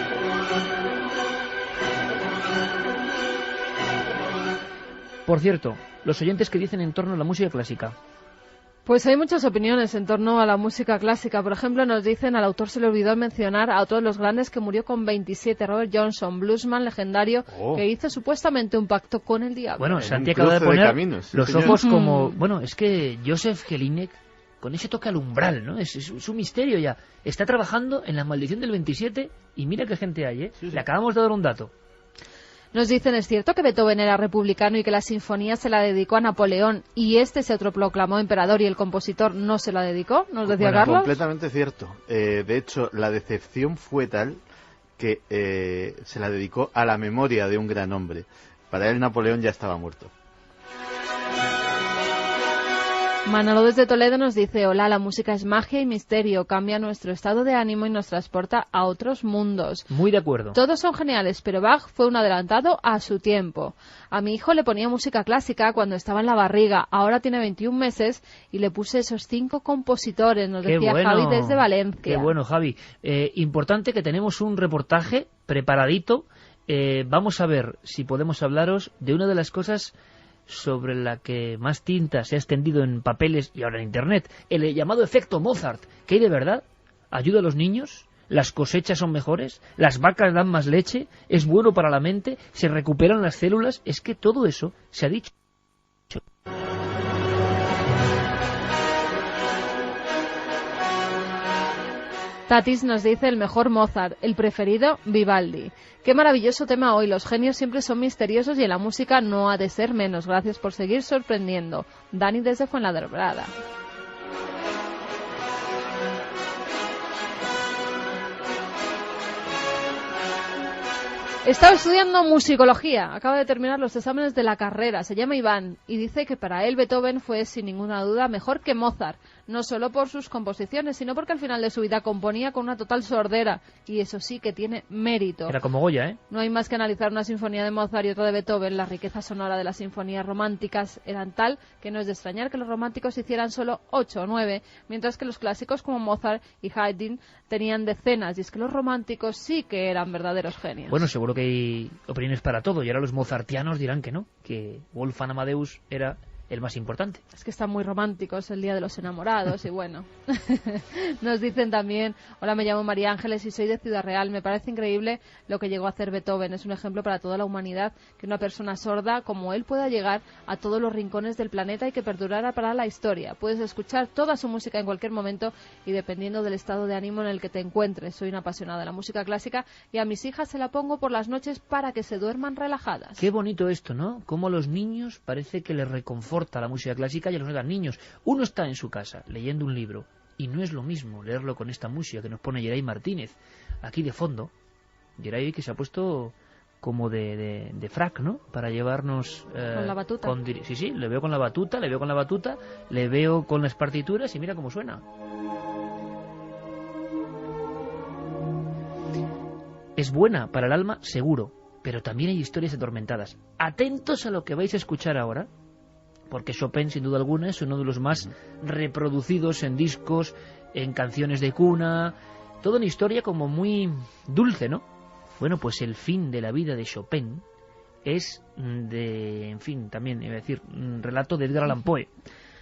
Por cierto, los oyentes que dicen en torno a la música clásica. Pues hay muchas opiniones en torno a la música clásica. Por ejemplo, nos dicen, al autor se le olvidó mencionar a todos los grandes que murió con 27. Robert Johnson, bluesman legendario, que hizo supuestamente un pacto con el diablo. Bueno, Santi acaba de poner los ojos como... Bueno, es que Joseph Jelinek con ese toque al umbral, ¿no? Es un misterio ya. Está trabajando en La maldición del 27 y mira qué gente hay, ¿eh? Sí. Le acabamos de dar un dato. Nos dicen, ¿es cierto que Beethoven era republicano y que la sinfonía se la dedicó a Napoleón y este se autoproclamó emperador y el compositor no se la dedicó? ¿Nos decía Carlos? Completamente cierto. De hecho, la decepción fue tal que se la dedicó a la memoria de un gran hombre. Para él Napoleón ya estaba muerto. Manolo desde Toledo nos dice, hola, la música es magia y misterio, cambia nuestro estado de ánimo y nos transporta a otros mundos. Muy de acuerdo. Todos son geniales, pero Bach fue un adelantado a su tiempo. A mi hijo le ponía música clásica cuando estaba en la barriga, ahora tiene 21 meses y le puse esos 5 compositores, nos decía bueno, Javi desde Valencia. Qué bueno, Javi. Importante que tenemos un reportaje preparadito. Vamos a ver si podemos hablaros de una de las cosas sobre la que más tinta se ha extendido en papeles y ahora en Internet, el llamado efecto Mozart. ¿Qué hay de verdad? ¿Ayuda a los niños? ¿Las cosechas son mejores? ¿Las vacas dan más leche? ¿Es bueno para la mente? ¿Se recuperan las células? Es que todo eso se ha dicho. Tatis nos dice el mejor Mozart, el preferido Vivaldi. Qué maravilloso tema hoy, los genios siempre son misteriosos y en la música no ha de ser menos. Gracias por seguir sorprendiendo. Dani desde Fuenlabrada. Estaba estudiando musicología, acaba de terminar los exámenes de la carrera, se llama Iván y dice que para él Beethoven fue sin ninguna duda mejor que Mozart, no solo por sus composiciones, sino porque al final de su vida componía con una total sordera y eso sí que tiene mérito. Era como Goya, ¿eh? No hay más que analizar una sinfonía de Mozart y otra de Beethoven, la riqueza sonora de las sinfonías románticas eran tal que no es de extrañar que los románticos hicieran solo 8 o 9, mientras que los clásicos como Mozart y Haydn tenían decenas, y es que los románticos sí que eran verdaderos genios. Bueno, seguro que hay opiniones para todo, y ahora los mozartianos dirán que no, que Wolfgang Amadeus era el más importante. Es que están muy románticos, el Día de los Enamorados y bueno. Nos dicen también, hola, me llamo María Ángeles y soy de Ciudad Real. Me parece increíble lo que llegó a hacer Beethoven. Es un ejemplo para toda la humanidad que una persona sorda como él pueda llegar a todos los rincones del planeta y que perdurara para la historia. Puedes escuchar toda su música en cualquier momento y dependiendo del estado de ánimo en el que te encuentres. Soy una apasionada de la música clásica y a mis hijas se la pongo por las noches para que se duerman relajadas. Qué bonito esto, ¿no? Cómo a los niños parece que les reconforta la música clásica y a los niños. Uno está en su casa leyendo un libro y no es lo mismo leerlo con esta música que nos pone Geray Martínez aquí de fondo. Geray que se ha puesto como de frac, ¿no? Para llevarnos... con la batuta. Sí, le veo con la batuta, le veo con las partituras y mira cómo suena. Es buena para el alma, seguro, pero también hay historias atormentadas. Atentos a lo que vais a escuchar ahora, porque Chopin, sin duda alguna, es uno de los más reproducidos en discos, en canciones de cuna, toda una historia como muy dulce, ¿no? Bueno, pues el fin de la vida de Chopin es también, iba a decir, un relato de Edgar Allan Poe.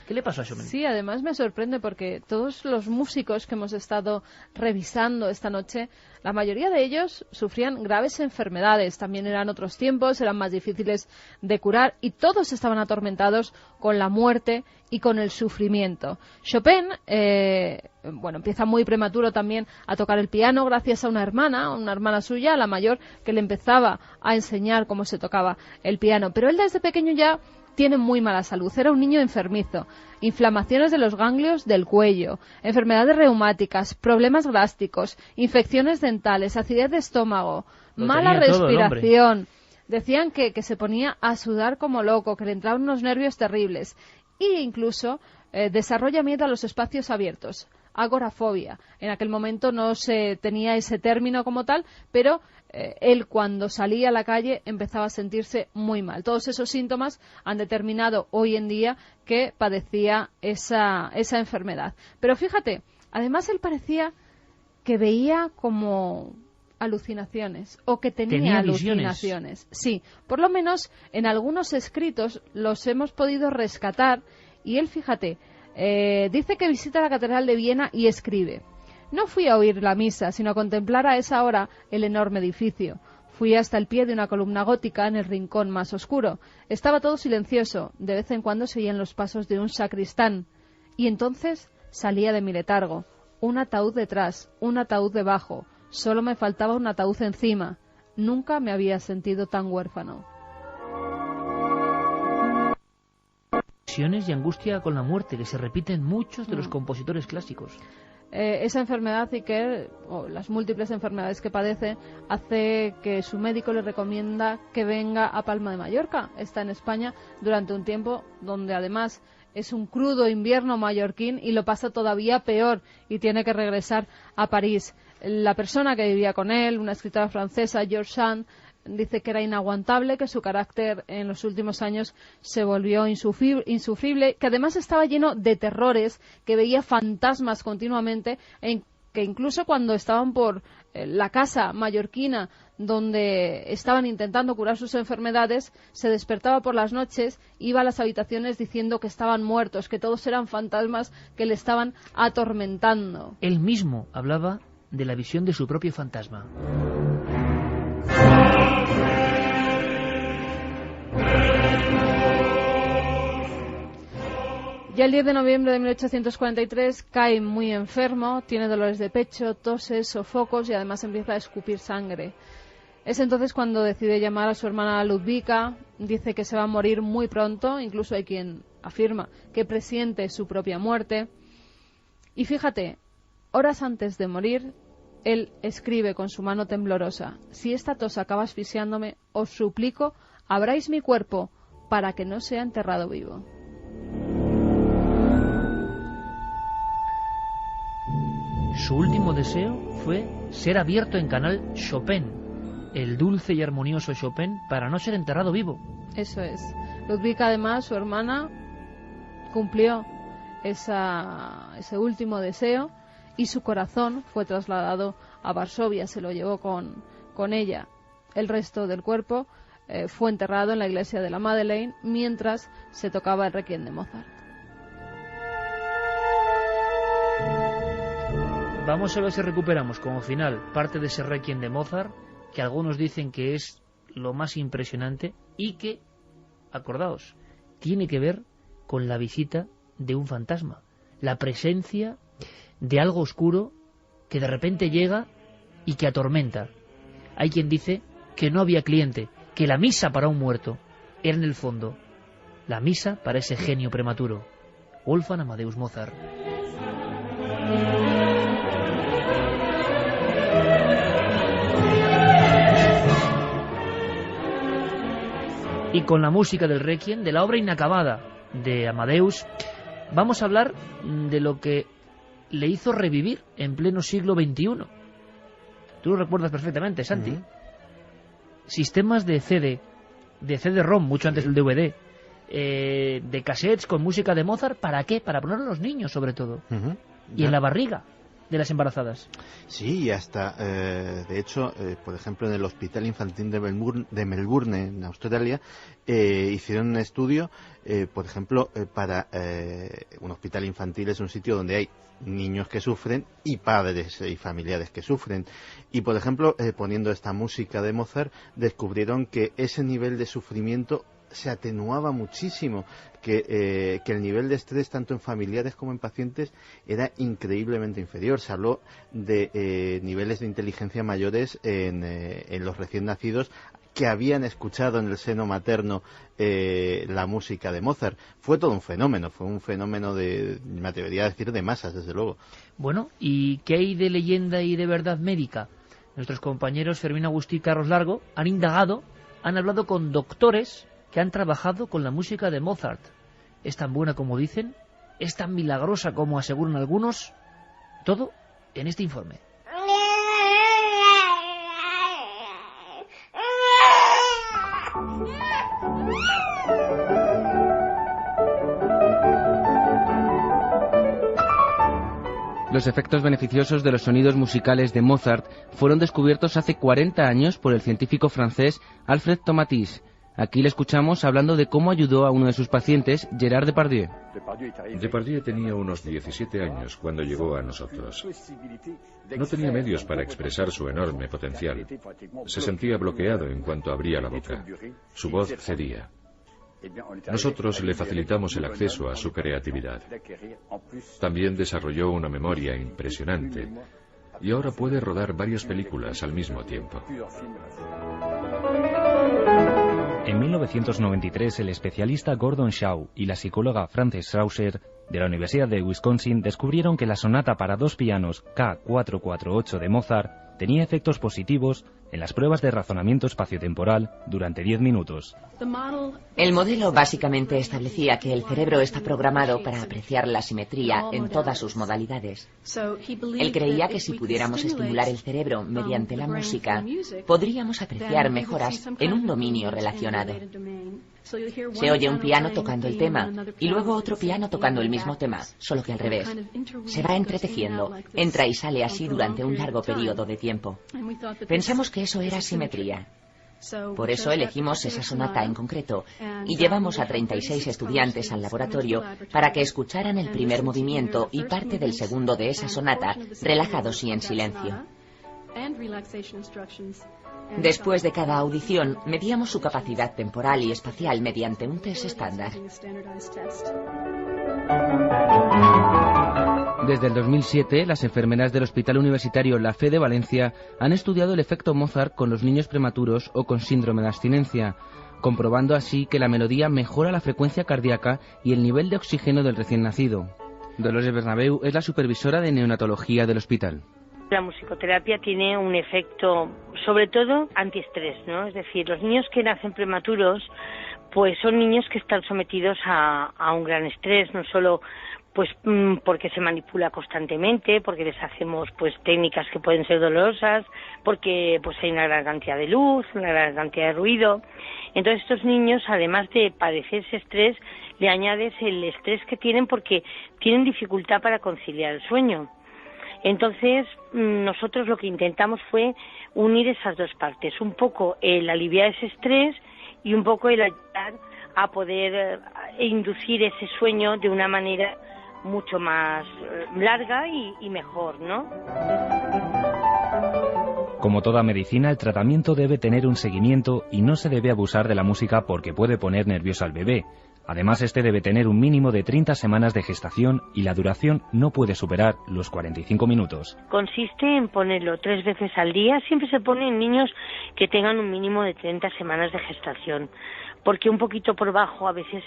¿Qué le pasó a Chopin? Sí, además me sorprende porque todos los músicos que hemos estado revisando esta noche, la mayoría de ellos sufrían graves enfermedades. También eran otros tiempos, eran más difíciles de curar y todos estaban atormentados con la muerte y con el sufrimiento. Chopin, empieza muy prematuro también a tocar el piano gracias a una hermana suya, la mayor, que le empezaba a enseñar cómo se tocaba el piano. Pero él desde pequeño ya tiene muy mala salud. Era un niño enfermizo. Inflamaciones de los ganglios del cuello, enfermedades reumáticas, problemas gástricos, infecciones dentales, acidez de estómago, mala respiración. Decían que se ponía a sudar como loco, que le entraban unos nervios terribles. E incluso desarrolla miedo a los espacios abiertos. Agorafobia. En aquel momento no se tenía ese término como tal, pero él cuando salía a la calle empezaba a sentirse muy mal. Todos esos síntomas han determinado hoy en día que padecía esa enfermedad. Pero fíjate, además él parecía que veía como alucinaciones o que tenía alucinaciones. Sí, por lo menos en algunos escritos los hemos podido rescatar y él, fíjate, dice que visita la Catedral de Viena y escribe: no fui a oír la misa, sino a contemplar a esa hora el enorme edificio. Fui hasta el pie de una columna gótica en el rincón más oscuro. Estaba todo silencioso. De vez en cuando se oían los pasos de un sacristán. Y entonces salía de mi letargo. Un ataúd detrás, un ataúd debajo. Solo me faltaba un ataúd encima. Nunca me había sentido tan huérfano. Y angustia con la muerte, que se repiten muchos de los compositores clásicos. Esa enfermedad, Iker, o las múltiples enfermedades que padece, hace que su médico le recomienda que venga a Palma de Mallorca. Está en España durante un tiempo donde además es un crudo invierno mallorquín y lo pasa todavía peor y tiene que regresar a París. La persona que vivía con él, una escritora francesa, George Sand, dice que era inaguantable, que su carácter en los últimos años se volvió insufrible, que además estaba lleno de terrores, que veía fantasmas continuamente, que incluso cuando estaban por la casa mallorquina donde estaban intentando curar sus enfermedades, se despertaba por las noches, iba a las habitaciones diciendo que estaban muertos, que todos eran fantasmas que le estaban atormentando. Él mismo hablaba de la visión de su propio fantasma. Ya el 10 de noviembre de 1843 cae muy enfermo, tiene dolores de pecho, toses, sofocos y además empieza a escupir sangre. Es entonces cuando decide llamar a su hermana Ludwika, dice que se va a morir muy pronto, incluso hay quien afirma que presiente su propia muerte. Y fíjate, horas antes de morir, él escribe con su mano temblorosa: si esta tos acaba asfixiándome, os suplico, abráis mi cuerpo para que no sea enterrado vivo. Su último deseo fue ser abierto en canal Chopin, el dulce y armonioso Chopin, para no ser enterrado vivo. Eso es. Ludwika, además, su hermana, cumplió ese último deseo y su corazón fue trasladado a Varsovia, se lo llevó con ella. El resto del cuerpo fue enterrado en la iglesia de la Madeleine mientras se tocaba el Requiem de Mozart. Vamos a ver si recuperamos como final parte de ese Requiem de Mozart, que algunos dicen que es lo más impresionante y que, acordaos, tiene que ver con la visita de un fantasma, la presencia de algo oscuro que de repente llega y que atormenta. Hay quien dice que no había cliente, que la misa para un muerto era en el fondo la misa para ese genio prematuro, Wolfgang Amadeus Mozart. Y con la música del Requiem, de la obra inacabada de Amadeus, vamos a hablar de lo que le hizo revivir en pleno siglo XXI. Tú lo recuerdas perfectamente, Santi. Sistemas de CD-ROM, mucho antes del DVD, de cassettes con música de Mozart. ¿Para qué? Para ponerlo a los niños, sobre todo. Y en la barriga de las embarazadas. Sí, y hasta, de hecho, por ejemplo, en el Hospital Infantil de Melbourne, en Australia, hicieron un estudio, por ejemplo, para un hospital infantil es un sitio donde hay niños que sufren y padres y familiares que sufren. Y, por ejemplo, poniendo esta música de Mozart, descubrieron que ese nivel de sufrimiento se atenuaba muchísimo, que el nivel de estrés tanto en familiares como en pacientes era increíblemente inferior. Se habló de niveles de inteligencia mayores en los recién nacidos que habían escuchado en el seno materno la música de Mozart. Fue todo un fenómeno, me atrevería a decir, de masas, desde luego. Bueno, ¿y qué hay de leyenda y de verdad médica? Nuestros compañeros Fermín Agustí y Carlos Largo han indagado, han hablado con doctores que han trabajado con la música de Mozart. ¿Es tan buena como dicen? ¿Es tan milagrosa como aseguran algunos? Todo en este informe. Los efectos beneficiosos de los sonidos musicales de Mozart fueron descubiertos hace 40 años por el científico francés Alfred Tomatis. Aquí le escuchamos hablando de cómo ayudó a uno de sus pacientes, Gerard Depardieu. Depardieu tenía unos 17 años cuando llegó a nosotros. No tenía medios para expresar su enorme potencial. Se sentía bloqueado en cuanto abría la boca. Su voz cedía. Nosotros le facilitamos el acceso a su creatividad. También desarrolló una memoria impresionante y ahora puede rodar varias películas al mismo tiempo. En 1993, el especialista Gordon Shaw y la psicóloga Frances Schrauser de la Universidad de Wisconsin descubrieron que la sonata para dos pianos K448 de Mozart tenía efectos positivos en las pruebas de razonamiento espaciotemporal durante 10 minutos. El modelo básicamente establecía que el cerebro está programado para apreciar la simetría en todas sus modalidades. Él creía que si pudiéramos estimular el cerebro mediante la música, podríamos apreciar mejoras en un dominio relacionado. Se oye un piano tocando el tema y luego otro piano tocando el mismo tema, solo que al revés. Se va entretejiendo, entra y sale así durante un largo periodo de tiempo. Pensamos que eso era simetría. Por eso elegimos esa sonata en concreto y llevamos a 36 estudiantes al laboratorio para que escucharan el primer movimiento y parte del segundo de esa sonata, relajados y en silencio. Después de cada audición, medíamos su capacidad temporal y espacial mediante un test estándar. Desde el 2007, las enfermeras del Hospital Universitario La Fe de Valencia han estudiado el efecto Mozart con los niños prematuros o con síndrome de abstinencia, comprobando así que la melodía mejora la frecuencia cardíaca y el nivel de oxígeno del recién nacido. Dolores Bernabeu es la supervisora de neonatología del hospital. La musicoterapia tiene un efecto, sobre todo, antiestrés, ¿no? Es decir, los niños que nacen prematuros, pues son niños que están sometidos a un gran estrés, no solo pues porque se manipula constantemente, porque les hacemos pues técnicas que pueden ser dolorosas, porque pues hay una gran cantidad de luz, una gran cantidad de ruido. Entonces estos niños, además de padecer ese estrés, le añades el estrés que tienen porque tienen dificultad para conciliar el sueño. Entonces, nosotros lo que intentamos fue unir esas dos partes, un poco el aliviar ese estrés y un poco el ayudar a poder inducir ese sueño de una manera mucho más larga y mejor, ¿no? Como toda medicina, el tratamiento debe tener un seguimiento y no se debe abusar de la música porque puede poner nervioso al bebé. Además, este debe tener un mínimo de 30 semanas de gestación y la duración no puede superar los 45 minutos. Consiste en ponerlo 3 veces al día. Siempre se pone en niños que tengan un mínimo de 30 semanas de gestación, porque un poquito por bajo a veces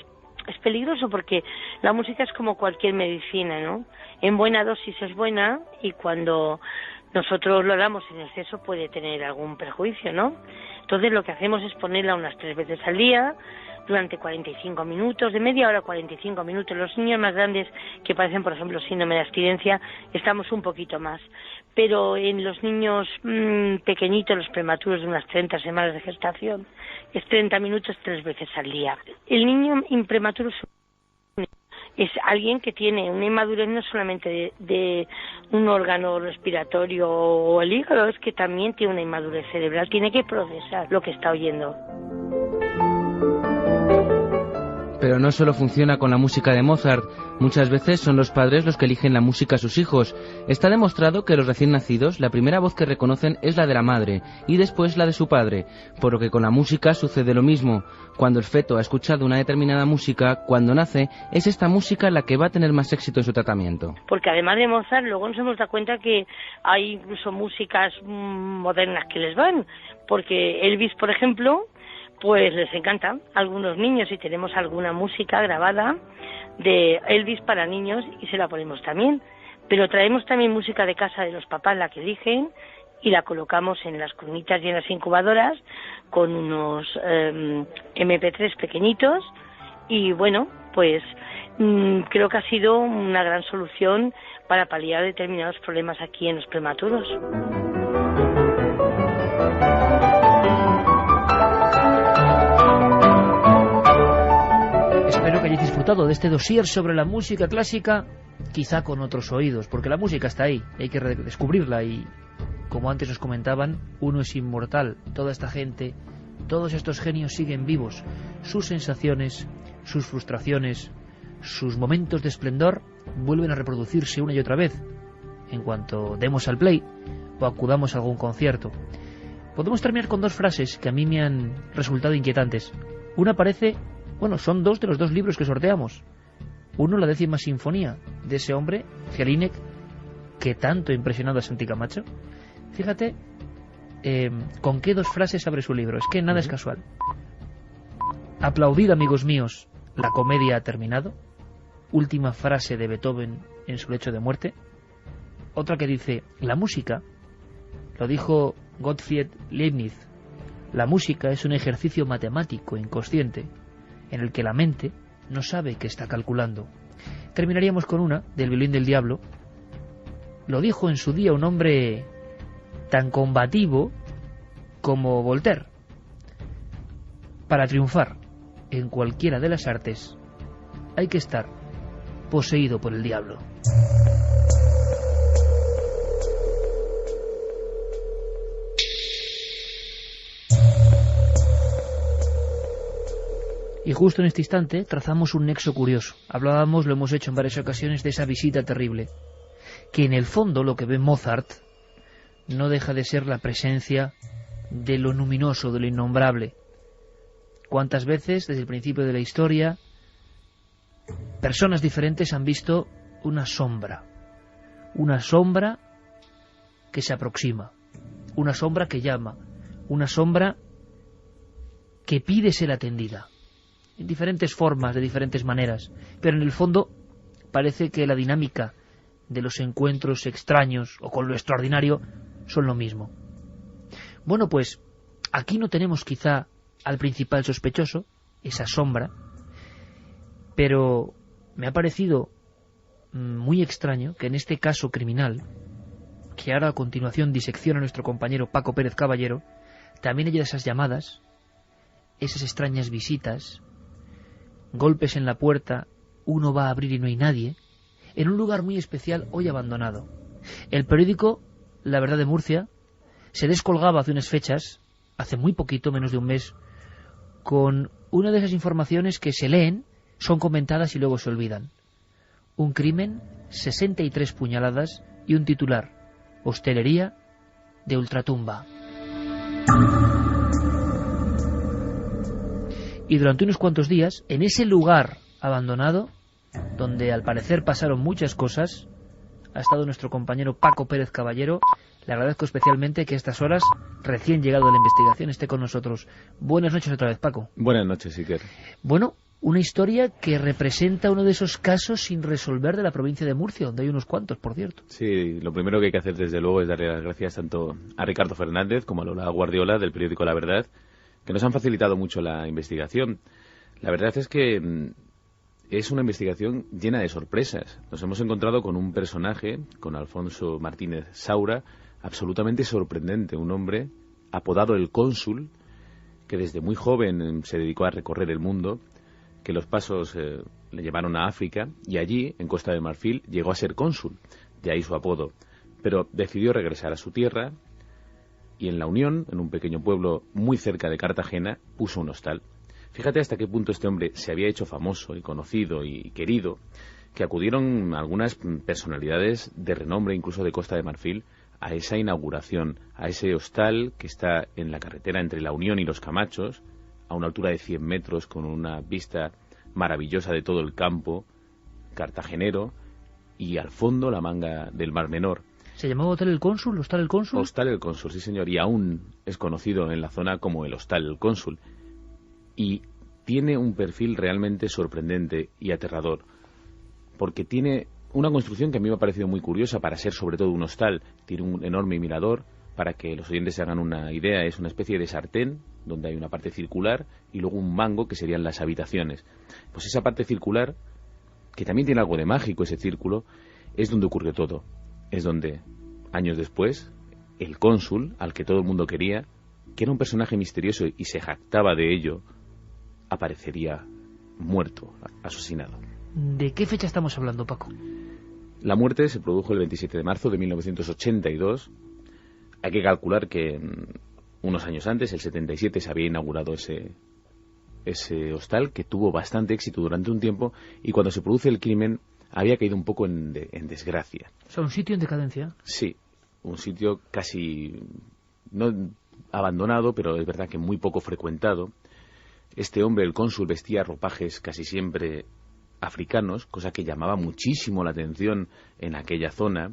es peligroso, porque la música es como cualquier medicina, ¿no? En buena dosis es buena y cuando nosotros lo damos en exceso puede tener algún perjuicio, ¿no? Entonces lo que hacemos es ponerla unas 3 veces al día, durante 45 minutos, de media hora a 45 minutos. Los niños más grandes que padecen, por ejemplo, síndrome de abstinencia, estamos un poquito más. Pero en los niños pequeñitos, los prematuros de unas 30 semanas de gestación, es 30 minutos 3 veces al día. El niño prematuro es alguien que tiene una inmadurez no solamente de un órgano respiratorio o el hígado, es que también tiene una inmadurez cerebral, tiene que procesar lo que está oyendo. Pero no solo funciona con la música de Mozart, muchas veces son los padres los que eligen la música a sus hijos. Está demostrado que los recién nacidos, la primera voz que reconocen es la de la madre y después la de su padre, por lo que con la música sucede lo mismo. Cuando el feto ha escuchado una determinada música, cuando nace, es esta música la que va a tener más éxito en su tratamiento. Porque además de Mozart, luego nos hemos dado cuenta que hay incluso músicas modernas que les van, porque Elvis, por ejemplo, pues les encanta a algunos niños y tenemos alguna música grabada de Elvis para niños y se la ponemos también. Pero traemos también música de casa de los papás, la que eligen, y la colocamos en las cunitas y en las incubadoras con unos MP3 pequeñitos y bueno, pues creo que ha sido una gran solución para paliar determinados problemas aquí en los prematuros. Espero que hayáis disfrutado de este dossier sobre la música clásica, quizá con otros oídos, porque la música está ahí, hay que redescubrirla y, como antes os comentaban, uno es inmortal. Toda esta gente, todos estos genios siguen vivos. Sus sensaciones, sus frustraciones, sus momentos de esplendor vuelven a reproducirse una y otra vez en cuanto demos al play o acudamos a algún concierto. Podemos terminar con 2 frases que a mí me han resultado inquietantes. Una parece Bueno, son 2 de los 2 libros que sorteamos. Uno, la 10ª sinfonía de ese hombre, Jelinek, que tanto ha impresionado a Santi Camacho. Fíjate con qué 2 frases abre su libro. Es que nada es casual. Aplaudid, amigos míos, la comedia ha terminado. Última frase de Beethoven en su lecho de muerte. Otra que dice, la música, lo dijo Gottfried Leibniz, la música es un ejercicio matemático inconsciente en el que la mente no sabe que está calculando. Terminaríamos con una, del violín del diablo. Lo dijo en su día un hombre tan combativo como Voltaire. Para triunfar en cualquiera de las artes hay que estar poseído por el diablo. Y justo en este instante trazamos un nexo curioso. Hablábamos, lo hemos hecho en varias ocasiones, de esa visita terrible, que en el fondo lo que ve Mozart no deja de ser la presencia de lo luminoso, de lo innombrable. ¿Cuántas veces, desde el principio de la historia, personas diferentes han visto una sombra que se aproxima, una sombra que llama, una sombra que pide ser atendida, en diferentes formas, de diferentes maneras, pero en el fondo parece que la dinámica de los encuentros extraños o con lo extraordinario son lo mismo. Bueno, pues aquí no tenemos quizá al principal sospechoso, esa sombra, pero me ha parecido muy extraño que en este caso criminal, que ahora a continuación disecciona nuestro compañero Paco Pérez Caballero, también haya esas llamadas, esas extrañas visitas, golpes en la puerta, uno va a abrir y no hay nadie, en un lugar muy especial hoy abandonado. El periódico La Verdad de Murcia se descolgaba hace unas fechas, hace muy poquito, menos de un mes, con una de esas informaciones que se leen, son comentadas y luego se olvidan. Un crimen, 63 puñaladas y un titular, hostelería de ultratumba. Y durante unos cuantos días, en ese lugar abandonado, donde al parecer pasaron muchas cosas, ha estado nuestro compañero Paco Pérez Caballero. Le agradezco especialmente que a estas horas, recién llegado de la investigación, esté con nosotros. Buenas noches otra vez, Paco. Buenas noches, Iker. Bueno, una historia que representa uno de esos casos sin resolver de la provincia de Murcia, donde hay unos cuantos, por cierto. Sí, lo primero que hay que hacer, desde luego, es darle las gracias tanto a Ricardo Fernández como a Lola Guardiola, del periódico La Verdad, que nos han facilitado mucho la investigación. La verdad es que es una investigación llena de sorpresas. Nos hemos encontrado con un personaje, con Alfonso Martínez Saura, absolutamente sorprendente, un hombre apodado el Cónsul, que desde muy joven se dedicó a recorrer el mundo, que los pasos le llevaron a África, y allí, en Costa de Marfil, llegó a ser cónsul, de ahí su apodo, pero decidió regresar a su tierra, y en La Unión, en un pequeño pueblo muy cerca de Cartagena, puso un hostal. Fíjate hasta qué punto este hombre se había hecho famoso y conocido y querido, que acudieron algunas personalidades de renombre, incluso de Costa de Marfil, a esa inauguración, a ese hostal que está en la carretera entre La Unión y Los Camachos, a una altura de 100 metros, con una vista maravillosa de todo el campo cartagenero, y al fondo la manga del Mar Menor. ¿Se llamaba Hotel El Cónsul? ¿Hostal El Cónsul? Hostal El Cónsul, sí señor, y aún es conocido en la zona como el Hostal El Cónsul. Y tiene un perfil realmente sorprendente y aterrador, porque tiene una construcción que a mí me ha parecido muy curiosa para ser sobre todo un hostal. Tiene un enorme mirador. Para que los oyentes se hagan una idea, es una especie de sartén donde hay una parte circular y luego un mango, que serían las habitaciones. Pues esa parte circular, que también tiene algo de mágico ese círculo, es donde ocurrió todo. Es donde, años después, el cónsul, al que todo el mundo quería, que era un personaje misterioso y se jactaba de ello, aparecería muerto, asesinado. ¿De qué fecha estamos hablando, Paco? La muerte se produjo el 27 de marzo de 1982. Hay que calcular que unos años antes, el 77, se había inaugurado ese hostal, que tuvo bastante éxito durante un tiempo, y cuando se produce el crimen había caído un poco en desgracia. O sea, un sitio en decadencia. Sí, un sitio casi no abandonado, pero es verdad que muy poco frecuentado. Este hombre, el cónsul, vestía ropajes casi siempre africanos, cosa que llamaba muchísimo la atención en aquella zona.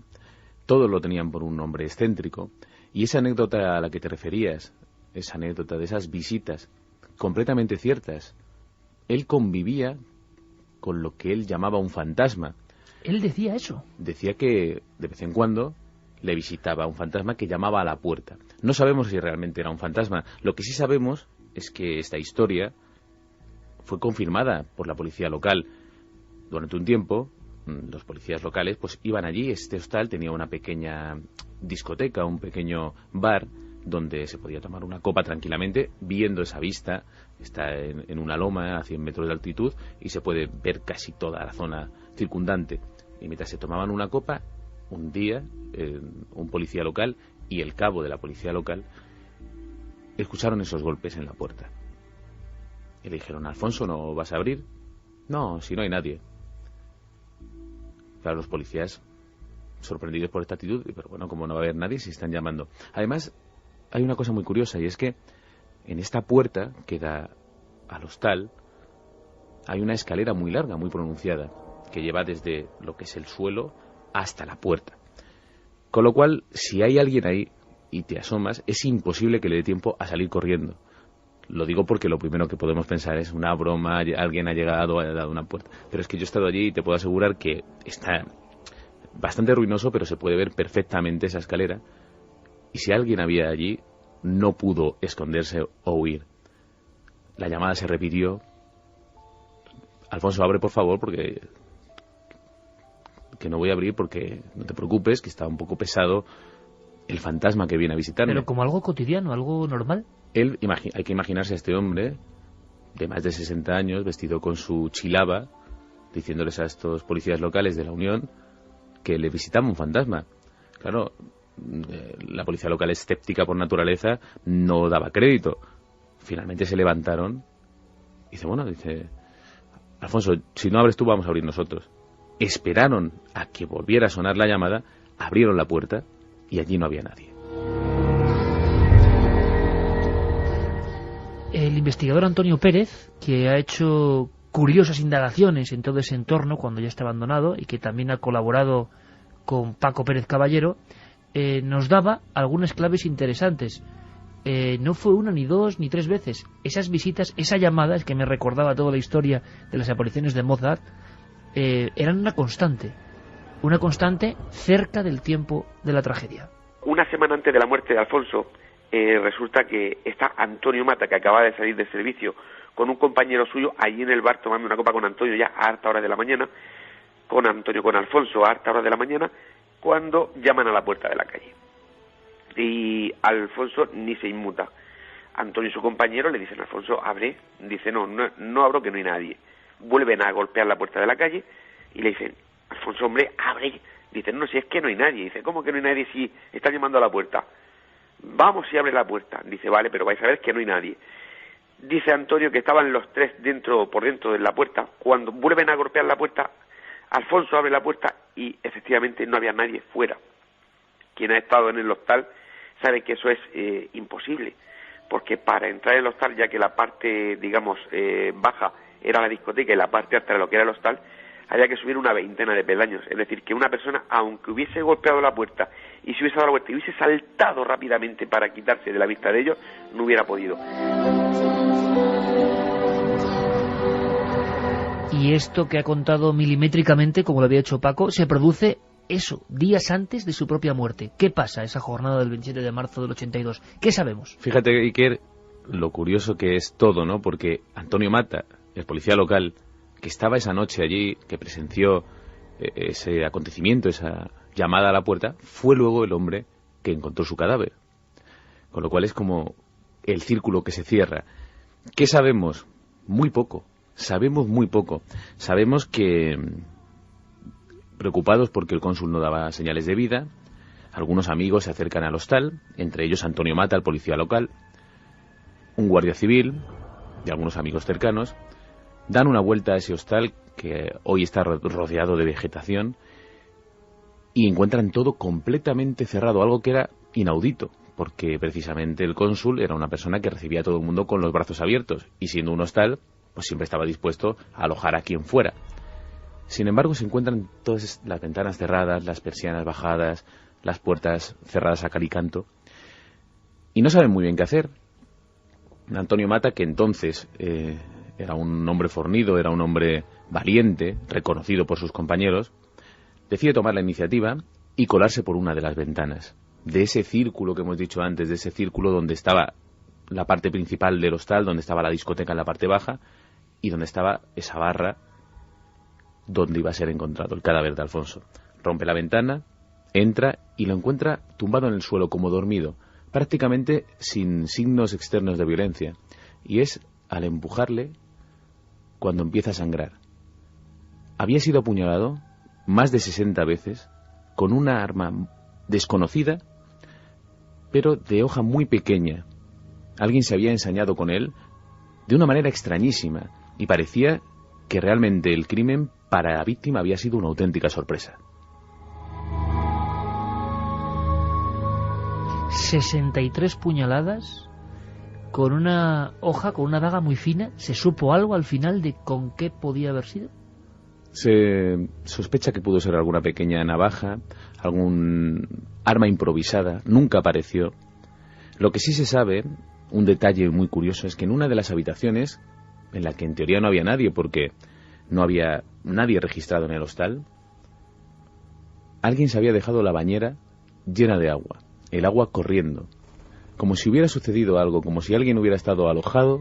Todos lo tenían por un hombre excéntrico. Y esa anécdota a la que te referías, esa anécdota de esas visitas completamente ciertas, él convivía con lo que él llamaba un fantasma. ¿Él decía eso? Decía que de vez en cuando le visitaba un fantasma que llamaba a la puerta. No sabemos si realmente era un fantasma. Lo que sí sabemos es que esta historia fue confirmada por la policía local. Durante un tiempo, los policías locales pues iban allí. Este hostal tenía una pequeña discoteca, un pequeño bar donde se podía tomar una copa tranquilamente, viendo esa vista. Está en una loma a 100 metros de altitud y se puede ver casi toda la zona circundante. Y mientras se tomaban una copa, un día un policía local y el cabo de la policía local escucharon esos golpes en la puerta. Y le dijeron: Alfonso, ¿no vas a abrir? No, si no hay nadie. Claro, los policías, sorprendidos por esta actitud, pero bueno, como no va a haber nadie si están llamando. Además, hay una cosa muy curiosa, y es que en esta puerta que da al hostal hay una escalera muy larga, muy pronunciada, que lleva desde lo que es el suelo hasta la puerta. Con lo cual, si hay alguien ahí y te asomas, es imposible que le dé tiempo a salir corriendo. Lo digo porque lo primero que podemos pensar es una broma, alguien ha llegado, ha dado una puerta. Pero es que yo he estado allí y te puedo asegurar que está bastante ruinoso, pero se puede ver perfectamente esa escalera. Y si alguien había allí, no pudo esconderse o huir. La llamada se repitió. Alfonso, abre por favor, porque que no voy a abrir, porque no te preocupes, que está un poco pesado el fantasma que viene a visitarme. Pero como algo cotidiano, algo normal. Hay que imaginarse a este hombre de más de 60 años, vestido con su chilaba, diciéndoles a estos policías locales de la Unión que le visitaba un fantasma. Claro, la policía local, escéptica por naturaleza, no daba crédito. Finalmente se levantaron y dice, Alfonso, si no abres tú, vamos a abrir nosotros. Esperaron a que volviera a sonar la llamada, abrieron la puerta y allí no había nadie. El investigador Antonio Pérez, que ha hecho curiosas indagaciones en todo ese entorno cuando ya está abandonado y que también ha colaborado con Paco Pérez Caballero, nos daba algunas claves interesantes. No fue una, ni dos, ni tres veces. Esas visitas, esa llamada, es que me recordaba toda la historia de las apariciones de Mozart, eran una constante cerca del tiempo de la tragedia. Una semana antes de la muerte de Alfonso, resulta que está Antonio Mata, que acaba de salir de servicio, con un compañero suyo allí en el bar tomando una copa con Antonio ya a harta hora de la mañana, con Alfonso a harta hora de la mañana, cuando llaman a la puerta de la calle. Y Alfonso ni se inmuta. Antonio y su compañero le dicen: Alfonso, abre. Dice: no abro, que no hay nadie. Vuelven a golpear la puerta de la calle y le dicen: Alfonso, hombre, abre. Dicen: no, si es que no hay nadie. Dice: ¿cómo que no hay nadie si están llamando a la puerta? Vamos y abre la puerta. Dice: vale, pero vais a ver que no hay nadie. Dice Antonio que estaban los tres por dentro de la puerta. Cuando vuelven a golpear la puerta, Alfonso abre la puerta y efectivamente no había nadie fuera. Quien ha estado en el hostal sabe que eso es imposible, porque para entrar en el hostal, ya que la parte, digamos, baja era la discoteca y la parte alta era lo que era el hostal, había que subir una veintena de peldaños. Es decir, que una persona, aunque hubiese golpeado la puerta y se hubiese dado la vuelta y hubiese saltado rápidamente para quitarse de la vista de ellos, no hubiera podido. Y esto que ha contado milimétricamente, como lo había hecho Paco, se produce días antes de su propia muerte. ¿Qué pasa esa jornada del 27 de marzo del 82? ¿Qué sabemos? Fíjate, Iker, lo curioso que es todo, ¿no? Porque Antonio Mata, el policía local, que estaba esa noche allí, que presenció ese acontecimiento, esa llamada a la puerta, fue luego el hombre que encontró su cadáver. Con lo cual es como el círculo que se cierra. ¿Qué sabemos? Muy poco. Sabemos muy poco. Sabemos que, preocupados porque el cónsul no daba señales de vida, algunos amigos se acercan al hostal, entre ellos Antonio Mata, el policía local, un guardia civil y algunos amigos cercanos. Dan una vuelta a ese hostal, que hoy está rodeado de vegetación, y encuentran todo completamente cerrado, algo que era inaudito, porque precisamente el cónsul era una persona que recibía a todo el mundo con los brazos abiertos, y siendo un hostal, pues siempre estaba dispuesto a alojar a quien fuera. Sin embargo, se encuentran todas las ventanas cerradas, las persianas bajadas, las puertas cerradas a cal y canto, y no saben muy bien qué hacer. Antonio Mata, que entonces era un hombre fornido, era un hombre valiente, reconocido por sus compañeros, decide tomar la iniciativa y colarse por una de las ventanas de ese círculo que hemos dicho antes, de ese círculo donde estaba la parte principal del hostal, donde estaba la discoteca en la parte baja y donde estaba esa barra donde iba a ser encontrado el cadáver de Alfonso. Rompe la ventana, entra y lo encuentra tumbado en el suelo como dormido, prácticamente sin signos externos de violencia, y es al empujarle cuando empieza a sangrar. Había sido apuñalado más de 60 veces con una arma desconocida, pero de hoja muy pequeña. Alguien se había ensañado con él de una manera extrañísima y parecía que realmente el crimen para la víctima había sido una auténtica sorpresa. 63 puñaladas con una hoja, con una daga muy fina. ¿Se supo algo al final de con qué podía haber sido? Se sospecha que pudo ser alguna pequeña navaja, algún arma improvisada. Nunca apareció. Lo que sí se sabe, un detalle muy curioso, es que en una de las habitaciones, en la que en teoría no había nadie porque no había nadie registrado en el hostal, alguien se había dejado la bañera llena de agua, el agua corriendo, como si hubiera sucedido algo, como si alguien hubiera estado alojado.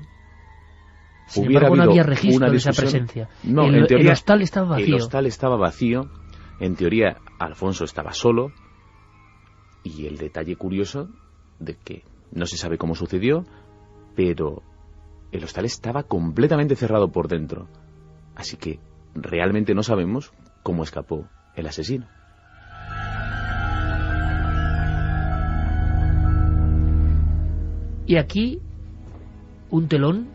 Sin embargo, no había registro de esa presencia. No, en teoría, el hostal estaba vacío. El hostal estaba vacío. En teoría, Alfonso estaba solo. Y el detalle curioso de que no se sabe cómo sucedió, pero el hostal estaba completamente cerrado por dentro. Así que realmente no sabemos cómo escapó el asesino. Y aquí, un telón,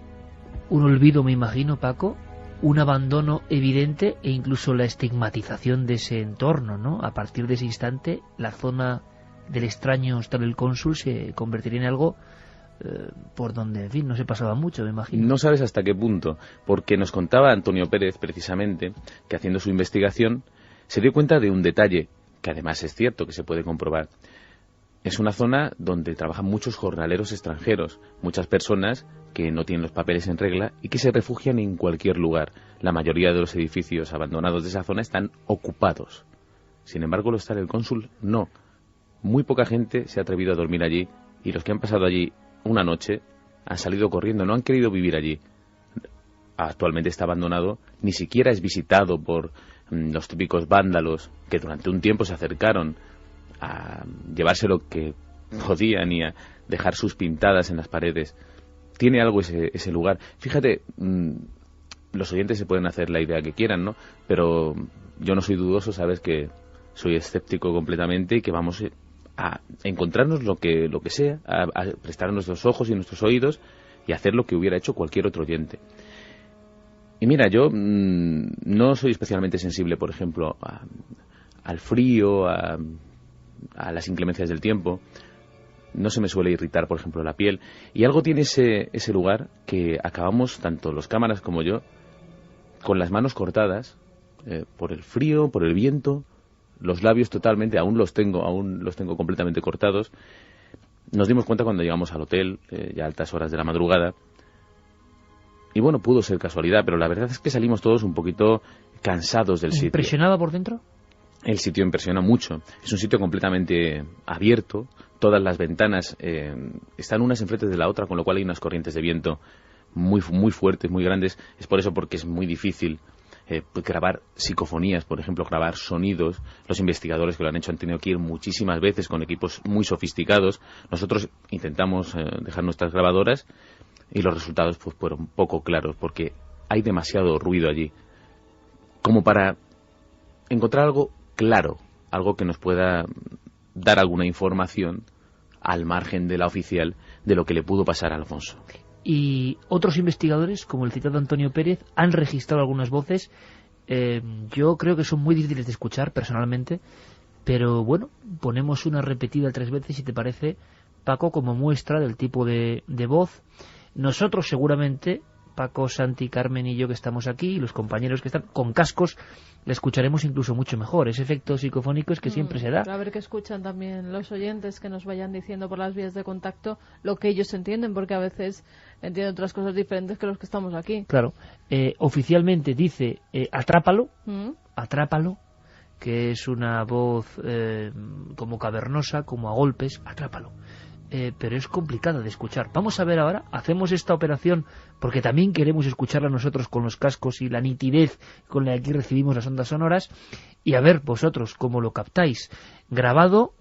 un olvido, me imagino, Paco, un abandono evidente e incluso la estigmatización de ese entorno, ¿no? A partir de ese instante, la zona del extraño hostal del cónsul se convertiría en algo por donde, en fin, no se pasaba mucho, me imagino. No sabes hasta qué punto, porque nos contaba Antonio Pérez, precisamente, que haciendo su investigación se dio cuenta de un detalle, que además es cierto, que se puede comprobar. Es una zona donde trabajan muchos jornaleros extranjeros, muchas personas que no tienen los papeles en regla y que se refugian en cualquier lugar. La mayoría de los edificios abandonados de esa zona están ocupados. Sin embargo, el hostal del cónsul no. Muy poca gente se ha atrevido a dormir allí y los que han pasado allí una noche han salido corriendo, no han querido vivir allí. Actualmente está abandonado, ni siquiera es visitado por los típicos vándalos que durante un tiempo se acercaron a llevarse lo que podían y a dejar sus pintadas en las paredes. Tiene algo ese lugar. Fíjate, los oyentes se pueden hacer la idea que quieran, ¿no? Pero yo no soy dudoso, sabes que soy escéptico completamente y que vamos a encontrarnos lo que sea, a prestar nuestros ojos y nuestros oídos y hacer lo que hubiera hecho cualquier otro oyente. Y mira, yo no soy especialmente sensible, por ejemplo, al frío, a las inclemencias del tiempo. No se me suele irritar, por ejemplo, la piel. Y algo tiene ese lugar que acabamos, tanto los cámaras como yo, con las manos cortadas, por el frío, por el viento, los labios totalmente, aún los tengo completamente cortados. Nos dimos cuenta cuando llegamos al hotel, ya a altas horas de la madrugada. Y bueno, pudo ser casualidad, pero la verdad es que salimos todos un poquito cansados del sitio. ¿Impresionado por dentro? El sitio impresiona mucho. Es un sitio completamente abierto. Todas las ventanas están unas enfrente de la otra, con lo cual hay unas corrientes de viento muy fuertes, muy grandes. Es por eso porque es muy difícil grabar psicofonías, por ejemplo, grabar sonidos. Los investigadores que lo han hecho han tenido que ir muchísimas veces con equipos muy sofisticados. Nosotros intentamos dejar nuestras grabadoras y los resultados pues fueron poco claros porque hay demasiado ruido allí como para encontrar algo claro, algo que nos pueda dar alguna información al margen de la oficial de lo que le pudo pasar a Alfonso. Y otros investigadores, como el citado Antonio Pérez, han registrado algunas voces. Yo creo que son muy difíciles de escuchar personalmente, pero bueno, ponemos una repetida 3 veces, si te parece, Paco, como muestra del tipo de voz. Nosotros seguramente, Paco, Santi, Carmen y yo que estamos aquí, y los compañeros que están con cascos, le escucharemos incluso mucho mejor. Ese efecto psicofónico es que siempre se da. A ver qué escuchan también los oyentes, que nos vayan diciendo por las vías de contacto lo que ellos entienden, porque a veces entienden otras cosas diferentes que los que estamos aquí. Claro. Oficialmente dice atrápalo, atrápalo, que es una voz como cavernosa, como a golpes, atrápalo. Pero es complicada de escuchar. Vamos a ver ahora, hacemos esta operación porque también queremos escucharla nosotros con los cascos y la nitidez con la que aquí recibimos las ondas sonoras, y a ver vosotros cómo lo captáis. Grabado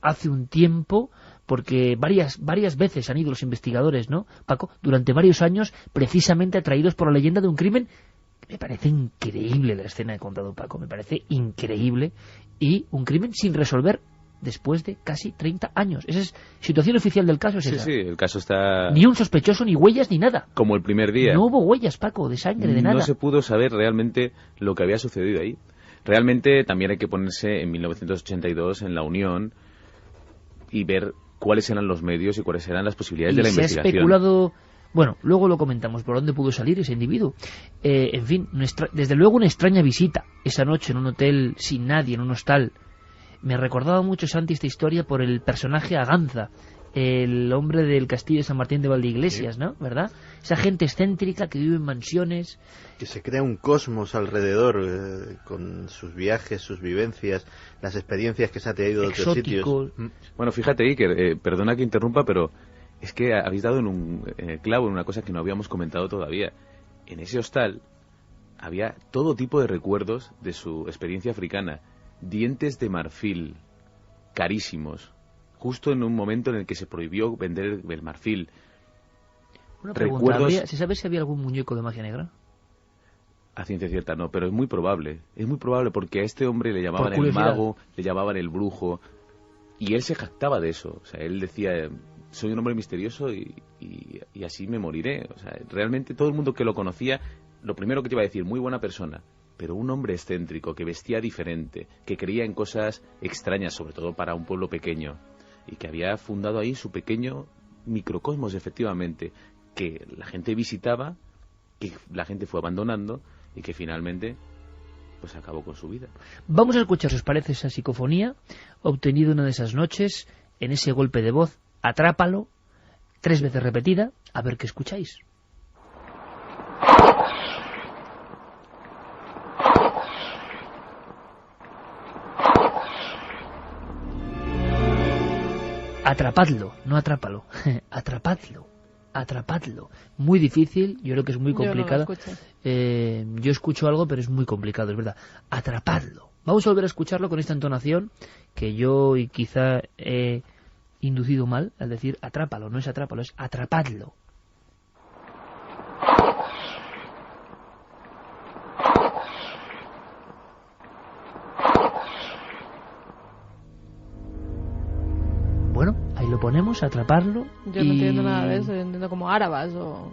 hace un tiempo, porque varias veces han ido los investigadores, ¿no, Paco? Durante varios años, precisamente atraídos por la leyenda de un crimen. Me parece increíble la escena que ha contado Paco, me parece increíble, y un crimen sin resolver después de casi 30 años. Esa es situación oficial del caso. Sí, el caso está... Ni un sospechoso, ni huellas, ni nada. Como el primer día. No hubo huellas, Paco, de sangre, de nada. No se pudo saber realmente lo que había sucedido ahí. Realmente también hay que ponerse en 1982 en la Unión y ver cuáles eran los medios y cuáles eran las posibilidades de la investigación. Se ha especulado... Bueno, luego lo comentamos, por dónde pudo salir ese individuo. En fin, desde luego una extraña visita esa noche en un hotel sin nadie, en un hostal. Me recordaba mucho, Santi, esta historia por el personaje Aganza, el hombre del castillo de San Martín de Valdeiglesias, ¿no? ¿Verdad? Esa gente excéntrica que vive en mansiones. Que se crea un cosmos alrededor, con sus viajes, sus vivencias, las experiencias que se ha tenido de otros sitios. Bueno, fíjate, Iker, perdona que interrumpa, pero es que habéis dado en un clavo en una cosa que no habíamos comentado todavía. En ese hostal había todo tipo de recuerdos de su experiencia africana. Dientes de marfil, carísimos, justo en un momento en el que se prohibió vender el marfil. Una pregunta, ¿se sabe si había algún muñeco de magia negra? A ciencia cierta no, pero es muy probable porque a este hombre le llamaban el mago, le llamaban el brujo, y él se jactaba de eso. O sea, él decía, soy un hombre misterioso y así me moriré. O sea, realmente todo el mundo que lo conocía, lo primero que te iba a decir, muy buena persona. Pero un hombre excéntrico, que vestía diferente, que creía en cosas extrañas, sobre todo para un pueblo pequeño, y que había fundado ahí su pequeño microcosmos, efectivamente, que la gente visitaba, que la gente fue abandonando, y que finalmente pues acabó con su vida. Vamos a escuchar, si os parece, esa psicofonía obtenida una de esas noches, en ese golpe de voz, atrápalo, 3 veces repetida, a ver qué escucháis. Atrapadlo, no atrápalo, atrapadlo. Muy difícil, yo creo que es muy complicado. Yo escucho algo, pero es muy complicado, es verdad. Atrapadlo. Vamos a volver a escucharlo con esta entonación que yo y quizá he inducido mal al decir atrápalo. No es atrápalo, es atrapadlo. Bueno, ahí lo ponemos, atraparlo. Yo no entiendo nada de eso, yo entiendo como árabes o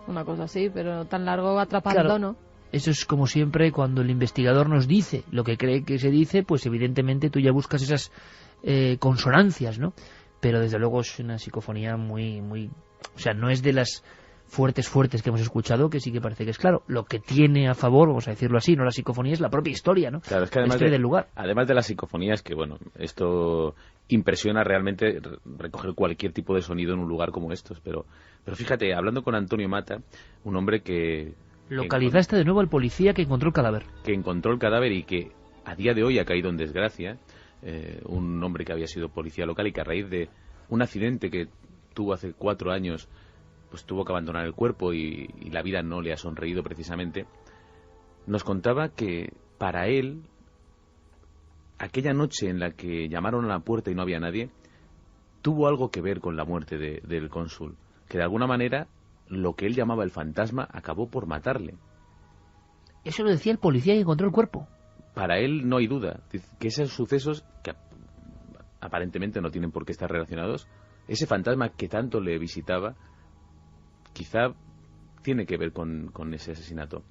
una cosa así, pero tan largo atraparlo, claro, ¿no? Eso es como siempre cuando el investigador nos dice lo que cree que se dice, pues evidentemente tú ya buscas esas consonancias, ¿no? Pero desde luego es una psicofonía muy... O sea, no es de las fuertes que hemos escuchado, que sí que parece que es claro. Lo que tiene a favor, vamos a decirlo así, no la psicofonía, es la propia historia, ¿no? Claro, es que además del lugar. Además de las psicofonías, que bueno, esto impresiona realmente recoger cualquier tipo de sonido en un lugar como estos, pero fíjate, hablando con Antonio Mata, un hombre que... Localizaste de nuevo al policía que encontró el cadáver. Que encontró el cadáver y que a día de hoy ha caído en desgracia, un hombre que había sido policía local y que a raíz de un accidente que tuvo hace 4 años, pues tuvo que abandonar el cuerpo y la vida no le ha sonreído precisamente, nos contaba que para él, aquella noche en la que llamaron a la puerta y no había nadie, tuvo algo que ver con la muerte del cónsul, que de alguna manera lo que él llamaba el fantasma acabó por matarle. Eso lo decía el policía que encontró el cuerpo. Para él no hay duda, que esos sucesos, que aparentemente no tienen por qué estar relacionados, ese fantasma que tanto le visitaba, quizá tiene que ver con ese asesinato.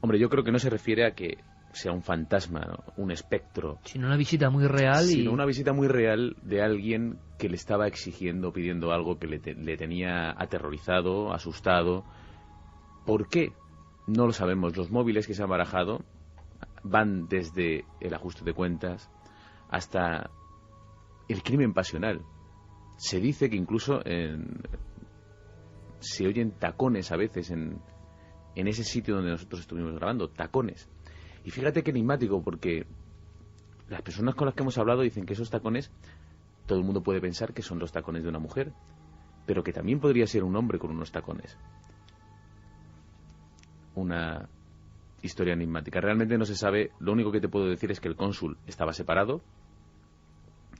Hombre, yo creo que no se refiere a que sea un fantasma, ¿no? Un espectro. Sino una visita muy real. Sino una visita muy real de alguien que le estaba exigiendo, pidiendo algo que le tenía aterrorizado, asustado. ¿Por qué? No lo sabemos. Los móviles que se han barajado van desde el ajuste de cuentas hasta el crimen pasional. Se dice que incluso se oyen tacones a veces en ese sitio donde nosotros estuvimos grabando, tacones. Y fíjate qué enigmático, porque las personas con las que hemos hablado dicen que esos tacones, todo el mundo puede pensar que son los tacones de una mujer, pero que también podría ser un hombre con unos tacones. Una historia enigmática. Realmente no se sabe. Lo único que te puedo decir es que el cónsul estaba separado